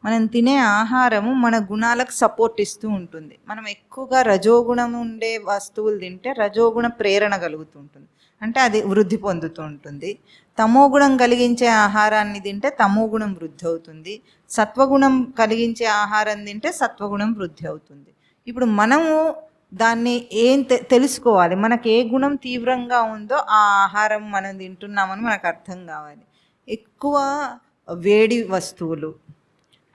మనం తినే ఆహారము మన గుణాలకు సపోర్ట్ ఇస్తూ ఉంటుంది. మనం ఎక్కువగా రజోగుణం ఉండే వస్తువులు తింటే రజోగుణ ప్రేరణ కలుగుతూ ఉంటుంది, అంటే అది వృద్ధి పొందుతూ ఉంటుంది. తమోగుణం కలిగించే ఆహారాన్ని తింటే తమోగుణం వృద్ధి అవుతుంది. సత్వగుణం కలిగించే ఆహారం తింటే సత్వగుణం వృద్ధి అవుతుంది. ఇప్పుడు మనము దాన్ని తెలుసుకోవాలి. మనకు ఏ గుణం తీవ్రంగా ఉందో ఆ ఆహారం మనం తింటున్నామని మనకు అర్థం కావాలి. ఎక్కువ వేడి వస్తువులు,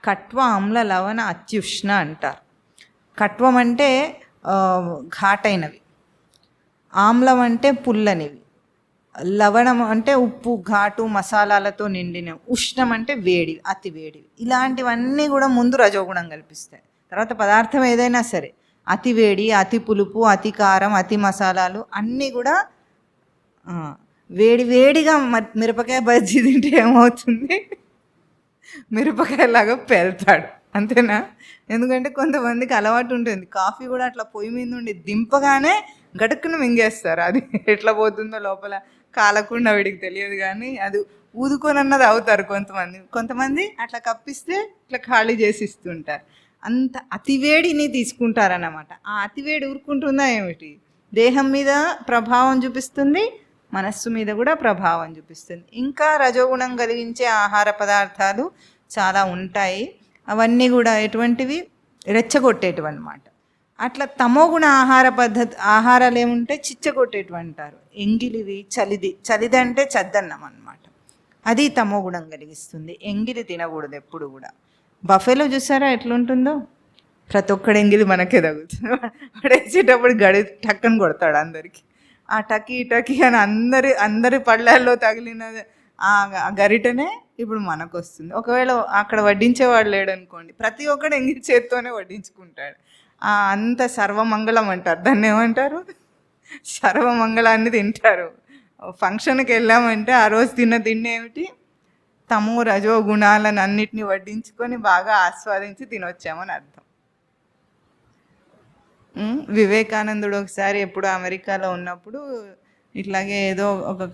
కట్వ ఆమ్ల లవణ అత్యుష్ణ అంటారు. కట్వం అంటే ఘాటైనవి, ఆమ్లం అంటే పుల్లనివి, లవణం అంటే ఉప్పు ఘాటు మసాలాలతో నిండినవి, ఉష్ణం అంటే వేడి అతి వేడివి. ఇలాంటివన్నీ కూడా ముందు రజోగుణం కల్పిస్తాయి. తర్వాత పదార్థం ఏదైనా సరే అతి వేడి, అతి పులుపు, అతి కారం, అతి మసాలాలు అన్నీ కూడా వేడిగా మిరపకాయ బజ్జీ తింటే ఏమవుతుంది, మిరపకాయలాగా పెళ్తాడు, అంతేనా? ఎందుకంటే కొంతమందికి అలవాటు ఉంటుంది, కాఫీ కూడా అట్లా పొయ్యి మీద నుండి దింపగానే గడుక్కును మింగేస్తారు. అది ఎట్లా పోతుందో లోపల కాలకుండా వీడికి తెలియదు, కానీ అది ఊదుకొని అన్నది అవుతారు కొంతమంది అట్లా కప్పిస్తే ఇట్లా ఖాళీ చేసి ఇస్తుంటారు. అంత అతివేడిని తీసుకుంటారన్నమాట. ఆ అతివేడి ఊరుకుంటుందా ఏమిటి, దేహం మీద ప్రభావం చూపిస్తుంది, మనస్సు మీద కూడా ప్రభావం చూపిస్తుంది. ఇంకా రజోగుణం కలిగించే ఆహార పదార్థాలు చాలా ఉంటాయి. అవన్నీ కూడా ఎటువంటివి, రెచ్చగొట్టేటివి అన్నమాట. అట్లా తమోగుణ ఆహారాలు ఏముంటే చిచ్చగొట్టేటివి అంటారు. ఎంగిలివి, చలిది అంటే చద్దన్నం అన్నమాట, అది తమోగుణం కలిగిస్తుంది. ఎంగిలి తినకూడదు ఎప్పుడు కూడా. బఫేలో చూసారా ఎట్లుంటుందో, ప్రతి ఒక్కడు ఎంగిలి మనకే తగులుతుంది. పడేసేటప్పుడు టక్కని కొడతాడు అందరికి. ఆ టకీ అని అందరి పళ్ళల్లో తగిలిన ఆ గరిటనే ఇప్పుడు మనకు వస్తుంది. ఒకవేళ అక్కడ వడ్డించేవాడు లేడనుకోండి, ప్రతి ఒక్కడు ఎంగిలి చేత్తోనే వడ్డించుకుంటాడు. అంత సర్వమంగళం అంటారు, దాన్ని ఏమంటారు, సర్వమంగళాన్ని తింటారు. ఫంక్షన్కి వెళ్ళామంటే ఆ రోజు తిండి ఏమిటి, తమో రజో గుణాలను అన్నిటినీ వడ్డించుకొని బాగా ఆస్వాదించి తినొచ్చామని అర్థం. వివేకానందుడు ఒకసారి ఎప్పుడు అమెరికాలో ఉన్నప్పుడు ఇట్లాగే ఏదో ఒక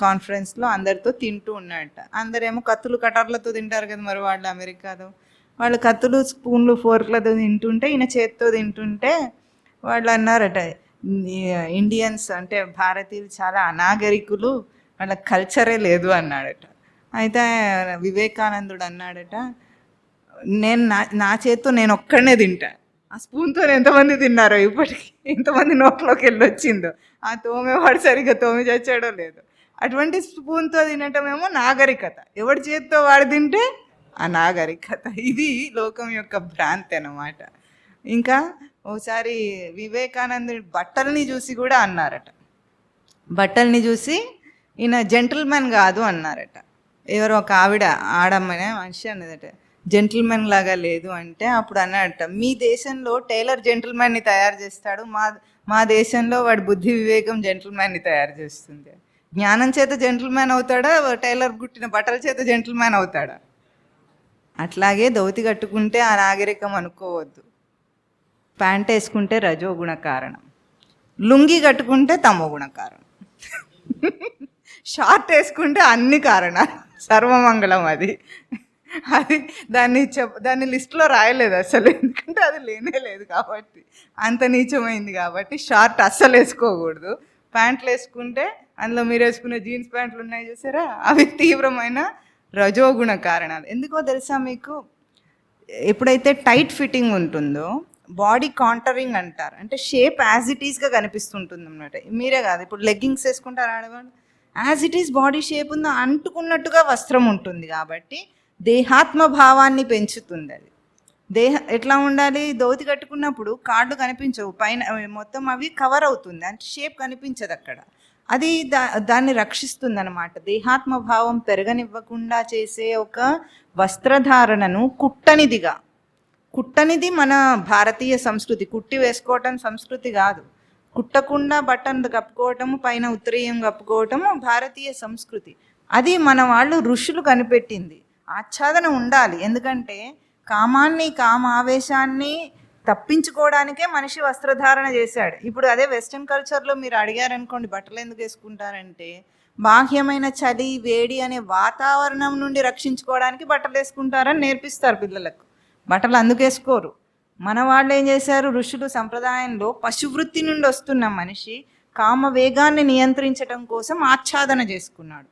కాన్ఫరెన్స్లో అందరితో తింటూ ఉన్నాడట. అందరేమో కత్తులు కటార్లతో తింటారు కదా మరి వాళ్ళు అమెరికాలో. వాళ్ళు కత్తులు స్పూన్లు ఫోర్క్లతో తింటుంటే ఈయన చేత్తో తింటుంటే వాళ్ళు అన్నారట, ఇండియన్స్ అంటే భారతీయులు చాలా అనాగరికులు, వాళ్ళ కల్చరే లేదు అన్నాడట. అయితే వివేకానందుడు అన్నాడట, నా చేత్తో నేను ఒక్కడనే తింటా, ఆ స్పూన్తో ఎంతమంది తిన్నారో ఇప్పటికి, ఎంతమంది నోట్లోకి వెళ్ళొచ్చిందో, ఆ తోమేవాడు సరిగ్గా తోమి చచ్చాడో లేదో. అటువంటి స్పూన్తో తినటమేమో నాగరికత, ఎవడి చేత్తో వాడు తింటే అనాగరికత. ఇది లోకం యొక్క భ్రాంతి అన్నమాట. ఇంకా ఓసారి వివేకానందుడి బట్టల్ని చూసి కూడా అన్నారట, బట్టల్ని చూసి ఈయన జెంటిల్మెన్ కాదు అన్నారట. ఎవరో ఒక ఆడమ్మనే మనిషి అన్నదట, జెంటిల్మెన్ లాగా లేదు అంటే అప్పుడు అన్నాడట, మీ దేశంలో టైలర్ జెంటిల్మెన్ని తయారు చేస్తాడు, మా దేశంలో వాడి బుద్ధి వివేకం జెంటిల్మెన్ని తయారు చేస్తుంది. జ్ఞానం చేత జెంటిల్మెన్ అవుతాడా, టైలర్ గుట్టిన బట్టల చేత జెంటిల్మెన్ అవుతాడా? అట్లాగే ధోతి కట్టుకుంటే ఆ నాగరికం అనుకోవద్దు. ప్యాంట్ వేసుకుంటే రజోగుణ కారణం, లుంగి కట్టుకుంటే తమోగుణ కారణం, షార్ట్ వేసుకుంటే అన్ని కారణాలు, సర్వమంగళం. అది దాన్ని లిస్టులో రాయలేదు అసలు, ఎందుకంటే అది లేనే లేదు కాబట్టి, అంత నీచమైంది కాబట్టి. షార్ట్ అస్సలు వేసుకోకూడదు, ప్యాంట్లు వేసుకుంటే అందులో మీరు వేసుకునే జీన్స్ ప్యాంట్లు ఉన్నాయి చూసారా, అవి తీవ్రమైన రజోగుణ కారణాలు. ఎందుకో తెలుసా మీకు, ఎప్పుడైతే టైట్ ఫిట్టింగ్ ఉంటుందో బాడీ కాంటరింగ్ అంటారు, అంటే షేప్ యాజ్ ఇట్ ఈస్గా కనిపిస్తుంటుంది అన్నమాట. మీరే కాదు, ఇప్పుడు లెగ్గింగ్స్ వేసుకుంటారు ఆడవాళ్ళు, as it is body shape ఉందో అంటుకున్నట్టుగా వస్త్రం ఉంటుంది కాబట్టి దేహాత్మ భావాన్ని పెంచుతుంది. అది ఎట్లా ఉండాలి, ధోతి కట్టుకున్నప్పుడు కాళ్ళు కనిపించవు, పైన మొత్తం అవి కవర్ అవుతుంది, అంటే షేప్ కనిపించదు అక్కడ. అది దాన్ని రక్షిస్తుంది అనమాట. దేహాత్మ భావం పెరగనివ్వకుండా చేసే ఒక వస్త్రధారణను కుట్టనిది మన భారతీయ సంస్కృతి. కుట్టి వేసుకోవటం సంస్కృతి కాదు, కుట్టకుండా బట్టను కప్పుకోవటము, పైన ఉత్తరీయం కప్పుకోవటము భారతీయ సంస్కృతి. అది మన వాళ్ళు ఋషులు కనిపెట్టింది. ఆచ్ఛాదన ఉండాలి, ఎందుకంటే కామావేశాన్ని తప్పించుకోవడానికే మనిషి వస్త్రధారణ చేశాడు. ఇప్పుడు అదే వెస్ట్రన్ కల్చర్లో మీరు అడిగారనుకోండి, బట్టలు ఎందుకు వేసుకుంటారంటే బాహ్యమైన చలి వేడి అనే వాతావరణం నుండి రక్షించుకోవడానికి బట్టలు వేసుకుంటారని నేర్పిస్తారు పిల్లలకు. బట్టలు అందుకు వేసుకోరు. మన వాళ్ళు ఏం చేశారు, ఋషులు సంప్రదాయంలో పశువృత్తి నుండి వస్తున్న మనిషి కామ వేగాన్ని నియంత్రించడం కోసం ఆచ్ఛాదన చేసుకున్నాడు.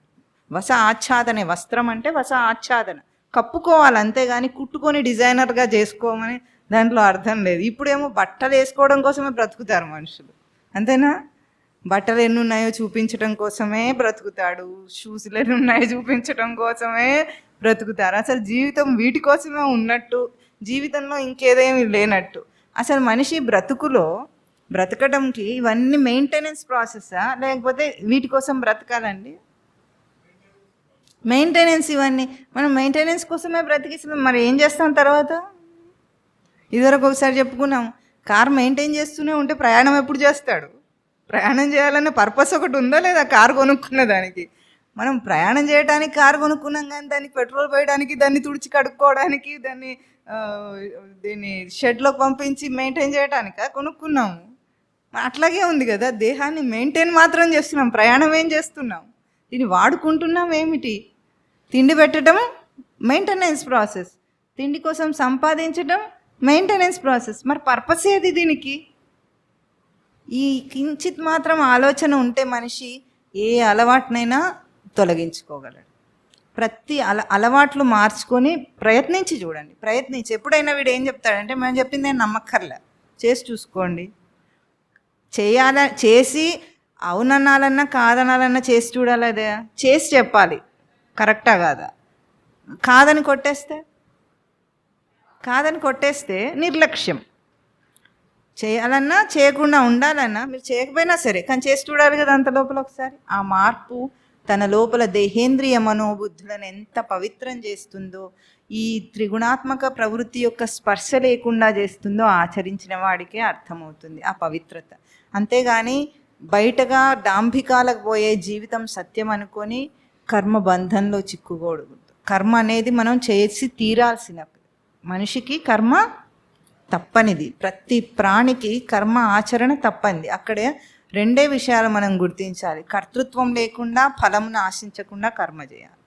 వస ఆచ్ఛాదనే, వస్త్రం అంటే వస ఆచ్ఛాదన, కప్పుకోవాలి అంతేగాని కుట్టుకొని డిజైనర్గా చేసుకోమని దాంట్లో అర్థం లేదు. ఇప్పుడేమో బట్టలు వేసుకోవడం కోసమే బ్రతుకుతారు మనుషులు, అంతేనా? బట్టలు ఎన్ని ఉన్నాయో చూపించడం కోసమే బ్రతుకుతాడు, షూస్లు ఎన్ని ఉన్నాయో చూపించడం కోసమే బ్రతుకుతారు. అసలు జీవితం వీటి కోసమే ఉన్నట్టు, జీవితంలో ఇంకేదేమీ లేనట్టు. అసలు మనిషి బ్రతకడంకి ఇవన్నీ మెయింటెనెన్స్ ప్రాసెస్సా, లేకపోతే వీటి కోసం బ్రతకాలండి? మెయింటెనెన్స్. ఇవన్నీ మనం మెయింటెనెన్స్ కోసమే బ్రతికిస్తాం. మరి ఏం చేస్తాం తర్వాత? ఇదివరకు ఒకసారి చెప్పుకున్నాం, కార్ మెయింటైన్ చేస్తూనే ఉంటే ప్రయాణం ఎప్పుడు చేస్తాడు? ప్రయాణం చేయాలన్న పర్పస్ ఒకటి ఉందా లేదా? కారు కొనుక్కున్న దానికి మనం ప్రయాణం చేయడానికి కారు కొనుక్కున్నాం, కానీ దానికి పెట్రోల్ పోయడానికి, దాన్ని తుడిచి కడుక్కోవడానికి, దీన్ని షెడ్లోకి పంపించి మెయింటైన్ చేయడానికా కొనుక్కున్నాము? అట్లాగే ఉంది కదా, దేహాన్ని మెయింటైన్ మాత్రం చేస్తున్నాం, ప్రయాణం ఏం చేస్తున్నాం? దీన్ని వాడుకుంటున్నాం ఏమిటి? తిండి పెట్టడం మెయింటెనెన్స్ ప్రాసెస్, తిండి కోసం సంపాదించడం మెయింటెనెన్స్ ప్రాసెస్. మరి పర్పస్ ఏది దీనికి? ఈ కించిత్ మాత్రం ఆలోచన ఉంటే మనిషి ఏ అలవాటునైనా తొలగించుకోగలడు. ప్రతి అలవాట్లు మార్చుకొని ప్రయత్నించి చూడండి. ఎప్పుడైనా వీడు ఏం చెప్తాడంటే, మేము చెప్పింది నేను నమ్మక్కర్లే, చేసి చూసుకోండి. చేసి అవుననాలన్నా కాదనాలన్నా చేసి చూడాలి. అదే చేసి చెప్పాలి, కరెక్టా కాదా? కాదని కొట్టేస్తే నిర్లక్ష్యం. చేయాలన్నా చేయకుండా ఉండాలన్నా మీరు చేయకపోయినా సరే, కానీ చేసి చూడాలి కదా అంత లోపల ఒకసారి. ఆ మార్పు తన లోపల దేహేంద్రియ మనోబుద్ధులను ఎంత పవిత్రం చేస్తుందో, ఈ త్రిగుణాత్మక ప్రవృత్తి యొక్క స్పర్శ లేకుండా చేస్తుందో ఆచరించిన వాడికే అర్థమవుతుంది ఆ పవిత్రత. అంతేగాని బయటగా డాంభికాలకు పోయే జీవితం సత్యం అనుకొని కర్మ బంధంలో చిక్కుకోకూడదు. కర్మ అనేది మనం చేసి తీరాల్సినది. మనిషికి కర్మ తప్పనిది, ప్రతి ప్రాణికి కర్మ ఆచరణ తప్పనిది. అక్కడే రెండే విషయాలు మనం గుర్తించాలి. కర్తృత్వం లేకుండా, ఫలమును ఆశించకుండా కర్మ చేయాలి.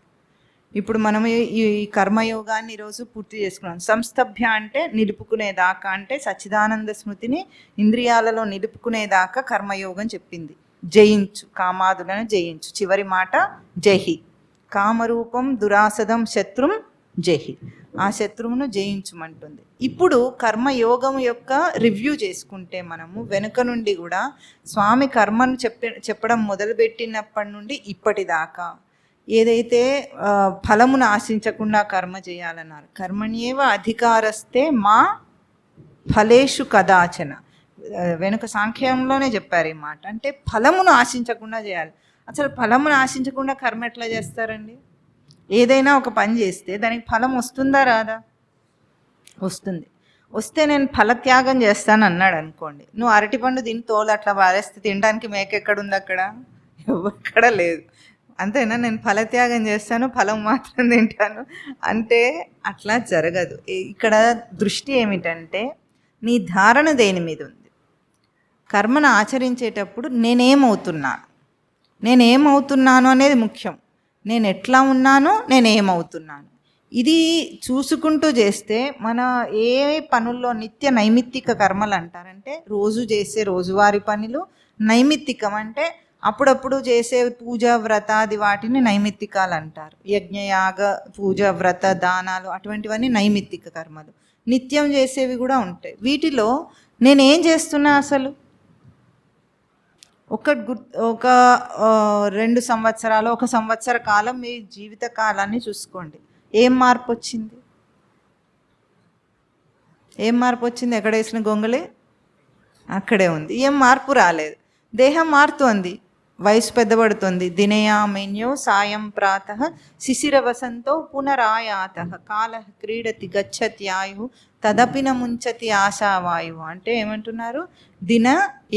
ఇప్పుడు మనం ఈ కర్మయోగాన్ని ఈరోజు పూర్తి చేసుకున్నాం. సంస్థభ్య అంటే నిలుపుకునేదాకా, అంటే సచ్చిదానంద స్మృతిని ఇంద్రియాలలో నిలుపుకునేదాకా కర్మయోగం చెప్పింది. జయించు, కామాదులను జయించు. చివరి మాట జహి, కామరూపం దురాసదం శత్రుం జహి, ఆ శత్రువును జయించమంటుంది. ఇప్పుడు కర్మయోగం యొక్క రివ్యూ చేసుకుంటే మనము వెనుక నుండి కూడా స్వామి కర్మను చెప్పడం మొదలుపెట్టినప్పటి నుండి ఇప్పటిదాకా ఏదైతే ఫలమును ఆశించకుండా కర్మ చేయాలన్నారు, కర్మణ్యేవ అధికారస్తే మా ఫలేషు కదాచన, వెనుక సాంఖ్యంలోనే చెప్పారు ఈ మాట. అంటే ఫలమును ఆశించకుండా చేయాలి. అసలు ఫలమును ఆశించకుండా కర్మ ఎట్లా చేస్తారండి? ఏదైనా ఒక పని చేస్తే దానికి ఫలం వస్తుందా రాదా? వస్తుంది. వస్తే నేను ఫలత్యాగం చేస్తాను అన్నాడు అనుకోండి, నువ్వు అరటిపండు దీన్ని తోలు అట్లా పారేస్తే తినడానికి మేక ఎక్కడుంది? అక్కడ ఎక్కడ లేదు. అంతేనా? నేను ఫలత్యాగం చేస్తాను, ఫలం మాత్రం తింటాను అంటే అట్లా జరగదు. ఇక్కడ దృష్టి ఏమిటంటే నీ ధారణ దేని మీద ఉంది? కర్మను ఆచరించేటప్పుడు నేనేమవుతున్నాను అనేది ముఖ్యం. నేను ఎట్లా ఉన్నాను, నేనేమవుతున్నాను, ఇది చూసుకుంటూ చేస్తే మన ఏ పనుల్లో నిత్య నైమిత్తిక కర్మలు అంటారంటే రోజు చేసే రోజువారీ పనులు. నైమిత్తికం అంటే అప్పుడప్పుడు చేసే పూజ వ్రతాది వాటిని నైమిత్తికాలు అంటారు. యజ్ఞయాగ పూజ వ్రత దానాలు అటువంటివన్నీ నైమిత్తిక కర్మలు. నిత్యం చేసేవి కూడా ఉంటాయి. వీటిలో నేనేం చేస్తున్నా అసలు? ఒక 2 సంవత్సరాలు, 1 సంవత్సర కాలం మీ జీవిత కాలాన్ని చూసుకోండి. ఏం మార్పు వచ్చింది? ఎక్కడ వేసిన గొంగళి అక్కడే ఉంది. ఏం మార్పు రాలేదు. దేహం మారుతోంది, వయసు పెద్దబడుతుంది. దినయామిన్యో సాయం ప్రాతః శిశిర వసంతో పునరాయాత కాల క్రీడతి గచ్చత్యాయు తదపిన ముంచతి ఆశావాయు. అంటే ఏమంటున్నారు? దిన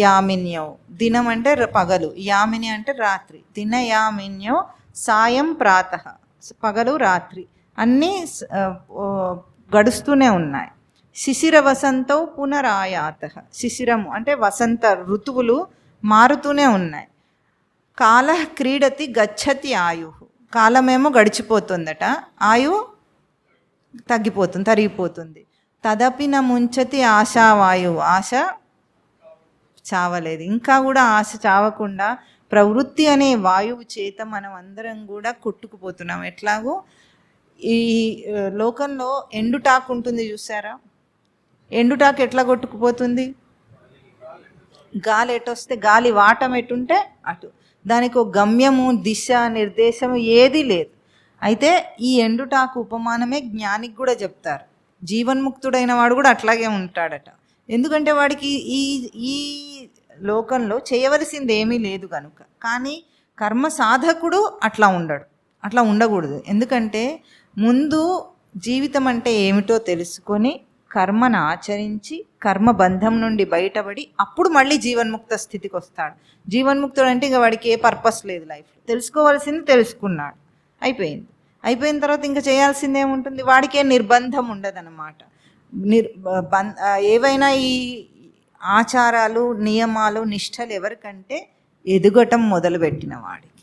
యామిన్యో, దినం అంటే పగలు, యామిని అంటే రాత్రి. దిన యామిన్యో సాయం ప్రాతః, పగలు రాత్రి అన్నీ గడుస్తూనే ఉన్నాయి. శిశిర వసంతో పునరాయాత. శిశిరము అంటే వసంత ఋతువులు మారుతూనే ఉన్నాయి. కాల క్రీడతి గచ్చతి ఆయు. కాలమేమో గడిచిపోతుందట, ఆయువు తరిగిపోతుంది. తదపిన ముంచతి ఆశావాయువు. ఆశ చావలేదు, ఇంకా కూడా ఆశ చావకుండా ప్రవృత్తి అనే వాయువు చేత మనం అందరం కూడా కొట్టుకుపోతున్నాం. ఎట్లాగో ఈ లోకంలో ఎండుటాకు ఉంటుంది చూసారా, ఎండుటాకు ఎట్లా కొట్టుకుపోతుంది? గాలి ఎటొస్తే గాలి వాటం ఎటుంటే అటు. దానికి ఒక గమ్యము, దిశ, నిర్దేశము ఏదీ లేదు. అయితే ఈ ఎండుటాకు ఉపమానమే జ్ఞానికి కూడా చెప్తారు. జీవన్ముక్తుడైన వాడు కూడా అట్లాగే ఉంటాడట. ఎందుకంటే వాడికి ఈ ఈ లోకంలో చేయవలసింది ఏమీ లేదు కనుక. కానీ కర్మ సాధకుడు అట్లా ఉండడు, అట్లా ఉండకూడదు. ఎందుకంటే ముందు జీవితం అంటే ఏమిటో తెలుసుకొని కర్మను ఆచరించి కర్మబంధం నుండి బయటపడి అప్పుడు మళ్ళీ జీవన్ముక్త స్థితికి వస్తాడు. జీవన్ముక్తుడు అంటే ఇక వాడికి ఏ పర్పస్ లేదు లైఫ్లో. తెలుసుకోవాల్సింది తెలుసుకున్నాడు, అయిపోయిన తర్వాత ఇంకా చేయాల్సింది ఏముంటుంది? వాడికే నిర్బంధం ఉండదన్నమాట. ఏవైనా ఈ ఆచారాలు, నియమాలు, నిష్టలు ఎవరికంటే ఎదుగటం మొదలుపెట్టిన వాడికి.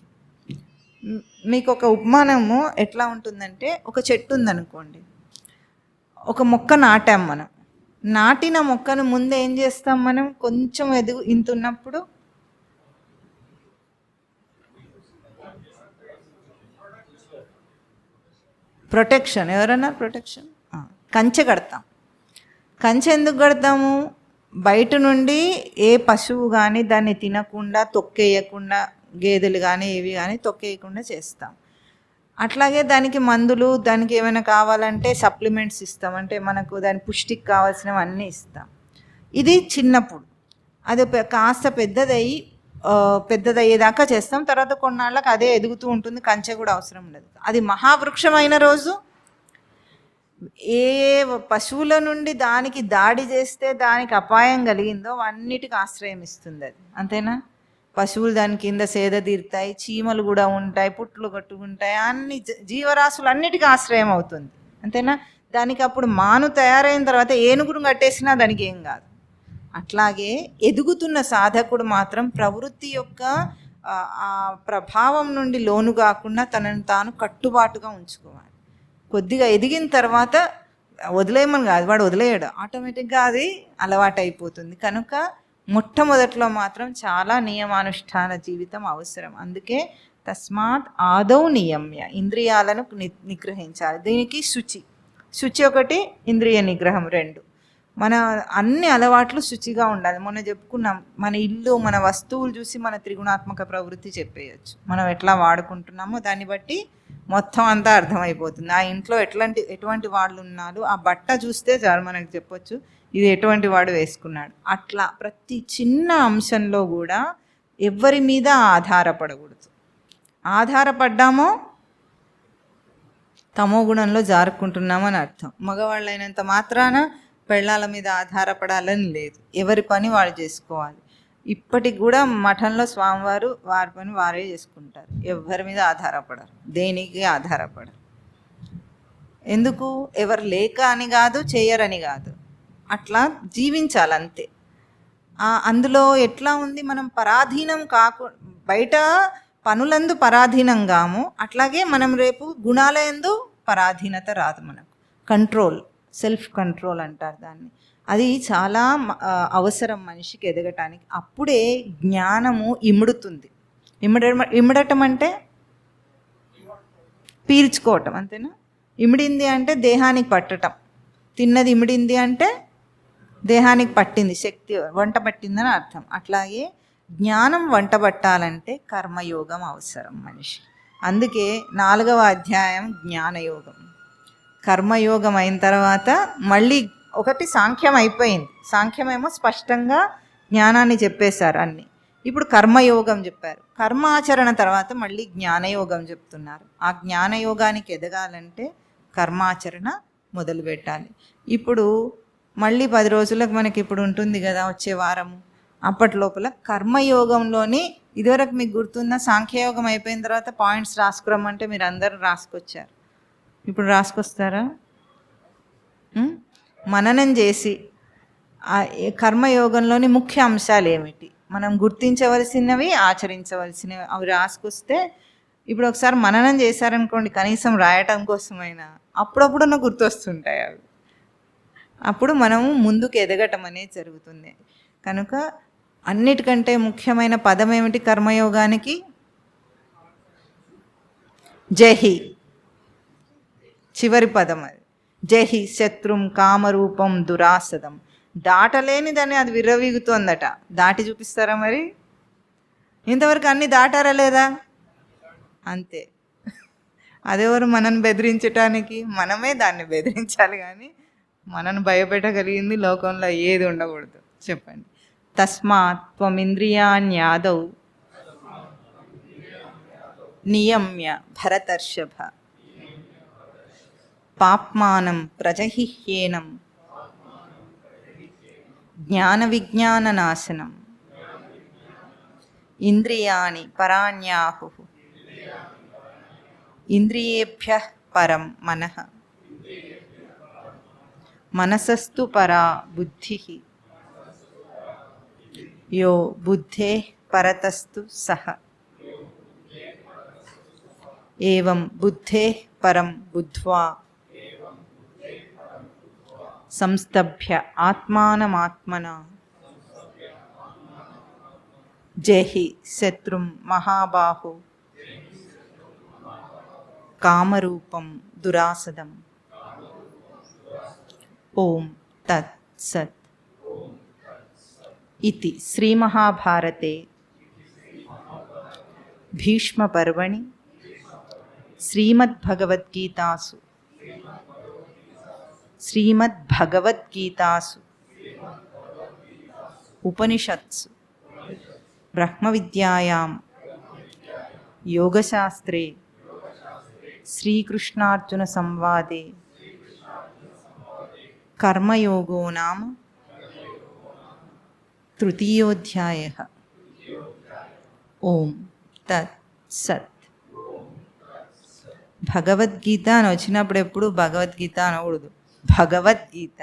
మీకు ఒక ఉపమానము ఎట్లా ఉంటుందంటే, ఒక చెట్టు ఉందనుకోండి, ఒక మొక్క నాటాం. మనం నాటిన మొక్కను ముందు ఏం చేస్తాం? మనం కొంచెం ఇంతున్నప్పుడు ప్రొటెక్షన్, ఎవరన్నా ప్రొటెక్షన్, కంచె కడతాం. కంచె ఎందుకు కడతాము? బయట నుండి ఏ పశువు కానీ దాన్ని తినకుండా, తొక్కేయకుండా, గేదెలు కానీ ఏవి కానీ తొక్కేయకుండా చేస్తాం. అట్లాగే దానికి మందులు, దానికి ఏమైనా కావాలంటే సప్లిమెంట్స్ ఇస్తాం. అంటే మనకు దాని పుష్టికి కావాల్సినవి అన్నీ ఇస్తాం. ఇది చిన్నప్పుడు. అది కాస్త పెద్దదయ్యేదాకా చేస్తాం. తర్వాత కొన్నాళ్ళకి అదే ఎదుగుతూ ఉంటుంది, కంచె కూడా అవసరం ఉండదు. అది మహావృక్షమైన రోజు ఏ పశువుల నుండి దానికి దాడి చేస్తే దానికి అపాయం కలిగిందో అన్నిటికీ ఆశ్రయం ఇస్తుంది అది. అంతేనా? పశువులు దాని కింద సేద తీరుతాయి, చీమలు కూడా ఉంటాయి, పుట్లు కట్టుకుంటాయి, అన్ని జీవరాశులు అన్నిటికీ ఆశ్రయం అవుతుంది. అంతేనా? దానికి అప్పుడు మాను తయారైన తర్వాత ఏనుగును కట్టేసినా దానికి ఏం కాదు. అట్లాగే ఎదుగుతున్న సాధకుడు మాత్రం ప్రవృత్తి యొక్క ఆ ప్రభావం నుండి లోను కాకుండా తనను తాను కట్టుబాటుగా ఉంచుకోవాలి. కొద్దిగా ఎదిగిన తర్వాత వదిలేయమని కాదు, వాడు వదిలేయడు, ఆటోమేటిక్గా అది అలవాటు అయిపోతుంది. కనుక మొట్టమొదట్లో మాత్రం చాలా నియమానుష్ఠాన జీవితం అవసరం. అందుకే తస్మాత్ ఆదౌ నియమ్య, ఇంద్రియాలను నిగ్రహించాలి. దీనికి శుచి ఒకటి, ఇంద్రియ నిగ్రహం రెండు. మన అన్ని అలవాట్లు శుచిగా ఉండాలి. మొన్న చెప్పుకున్నాం, మన ఇల్లు, మన వస్తువులు చూసి మన త్రిగుణాత్మక ప్రవృత్తి చెప్పేయచ్చు. మనం ఎట్లా వాడుకుంటున్నామో దాన్ని బట్టి మొత్తం అంతా అర్థమైపోతుంది. ఆ ఇంట్లో ఎటువంటి వాళ్ళు ఉన్నారు, ఆ బట్ట చూస్తే చాలు మనకు చెప్పొచ్చు ఇది ఎటువంటి వాడు వేసుకున్నాడు. అట్లా ప్రతి చిన్న అంశంలో కూడా ఎవరి మీద ఆధారపడకూడదు. ఆధారపడ్డామో తమో గుణంలో జారుకుంటున్నామని అర్థం. మగవాళ్ళైనంత మాత్రాన పెళ్ళాల మీద ఆధారపడాలని లేదు. ఎవరి పని వాళ్ళు చేసుకోవాలి. ఇప్పటికి కూడా మఠంలో స్వామివారు వారి పని వారే చేసుకుంటారు, ఎవరి మీద ఆధారపడరు, దేనికి ఆధారపడరు. ఎందుకు? ఎవరు లేక అని కాదు, చేయరని కాదు, అట్లా జీవించాలంతే. అందులో ఎట్లా ఉంది, మనం పరాధీనం బయట పనులందు పరాధీనంగాము, అట్లాగే మనం రేపు గుణాలయందు పరాధీనత రాదు మనకు. కంట్రోల్, సెల్ఫ్ కంట్రోల్ అంటారు దాన్ని. అది చాలా అవసరం మనిషికి ఎదగటానికి. అప్పుడే జ్ఞానము ఇముడుతుంది. ఇమడటం అంటే పీల్చుకోవటం, అంతేనా? ఇమిడింది అంటే దేహానికి పట్టటం. తిన్నది ఇమిడింది అంటే దేహానికి పట్టింది, శక్తి వంట పట్టిందని అర్థం. అట్లాగే జ్ఞానం వంట పట్టాలంటే కర్మయోగం అవసరం మనిషి. అందుకే 4వ అధ్యాయం జ్ఞానయోగం. కర్మయోగం అయిన తర్వాత మళ్ళీ ఒకటి సాంఖ్యం అయిపోయింది. సాంఖ్యమేమో స్పష్టంగా జ్ఞానాన్ని చెప్పేశారు అన్ని. ఇప్పుడు కర్మయోగం చెప్పారు. కర్మాచరణ తర్వాత మళ్ళీ జ్ఞానయోగం చెప్తున్నారు. ఆ జ్ఞానయోగానికి ఎదగాలంటే కర్మాచరణ మొదలు పెట్టాలి. ఇప్పుడు మళ్ళీ 10 రోజులకు మనకి ఇప్పుడు ఉంటుంది కదా, వచ్చే వారము, అప్పట్లోపల కర్మయోగంలోని ఇదివరకు మీకు గుర్తుందా, సాంఖ్యయోగం అయిపోయిన తర్వాత పాయింట్స్ రాసుకురమ్మంటే మీరు అందరూ రాసుకొచ్చారు. ఇప్పుడు రాసుకొస్తారా? మననం చేసి ఆ కర్మయోగంలోని ముఖ్య అంశాలు ఏమిటి, మనం గుర్తించవలసినవి, ఆచరించవలసినవి అవి రాసుకొస్తే, ఇప్పుడు ఒకసారి మననం చేశారనుకోండి, కనీసం రాయటం కోసమైనా అప్పుడప్పుడన్నా గుర్తొస్తుంటాయి అవి. అప్పుడు మనము ముందుకు ఎదగటం అనేది జరుగుతుంది. కనుక అన్నిటికంటే ముఖ్యమైన పదం ఏమిటి కర్మయోగానికి? జహి, చివరి పదం అది. జహి శత్రుం కామరూపం దురాసదం. దాటలేనిదని అది విర్రవీగుతోందట. దాటి చూపిస్తారా మరి? ఇంతవరకు అన్ని దాటారా లేదా? అంతే. అదెవరు మనల్ని బెదిరించటానికి? మనమే దాన్ని బెదిరించాలి, కానీ మనను భయపెట్టగలిగింది లోకంలో ఏది ఉండకూడదు. చెప్పండి. తస్మాత్ త్వమింద్రియాణ్యాదౌ నియమ్య భరతర్షభ పాప్మానం ప్రజహిహ్యేనం జ్ఞాన విజ్ఞాననాశనం ఇంద్రియాణి పరాణ్యాహు ఇంద్రియేభ్యః పరం మనః మనసస్తు పరా బుద్ధిః యో బుద్ధేః పరతస్తు సహ ఏవం బుద్ధేః పరం బుద్ధ్వా సంస్తభ్య ఆత్మానమాత్మనా జహి శత్రుం మహాబాహో కామరూపం దురాసదం. ఓం తత్ సత్. ఇతి శ్రీమహాభారతే భీష్మపర్వణి శ్రీమద్భగవద్గీతాసు ఉపనిషత్సు బ్రహ్మవిద్యాయాం యోగశాస్త్రే శ్రీకృష్ణార్జున సంవాదే కర్మయోగో నామ తృతీయోధ్యాయః. ఓం తత్ సత్. భగవద్గీత అని వచ్చినప్పుడు ఎప్పుడు భగవద్గీత అనకూడదు, భగవద్గీత.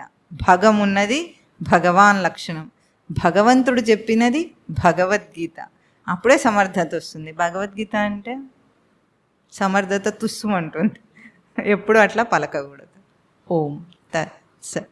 భగం ఉన్నది భగవాన్ లక్షణం, భగవంతుడు చెప్పినది భగవద్గీత. అప్పుడే సమర్థత వస్తుంది. భగవద్గీత అంటే సమర్థత తుస్సు అంటుంది, ఎప్పుడు అట్లా పలకకూడదు. ఓం తత్ సత్.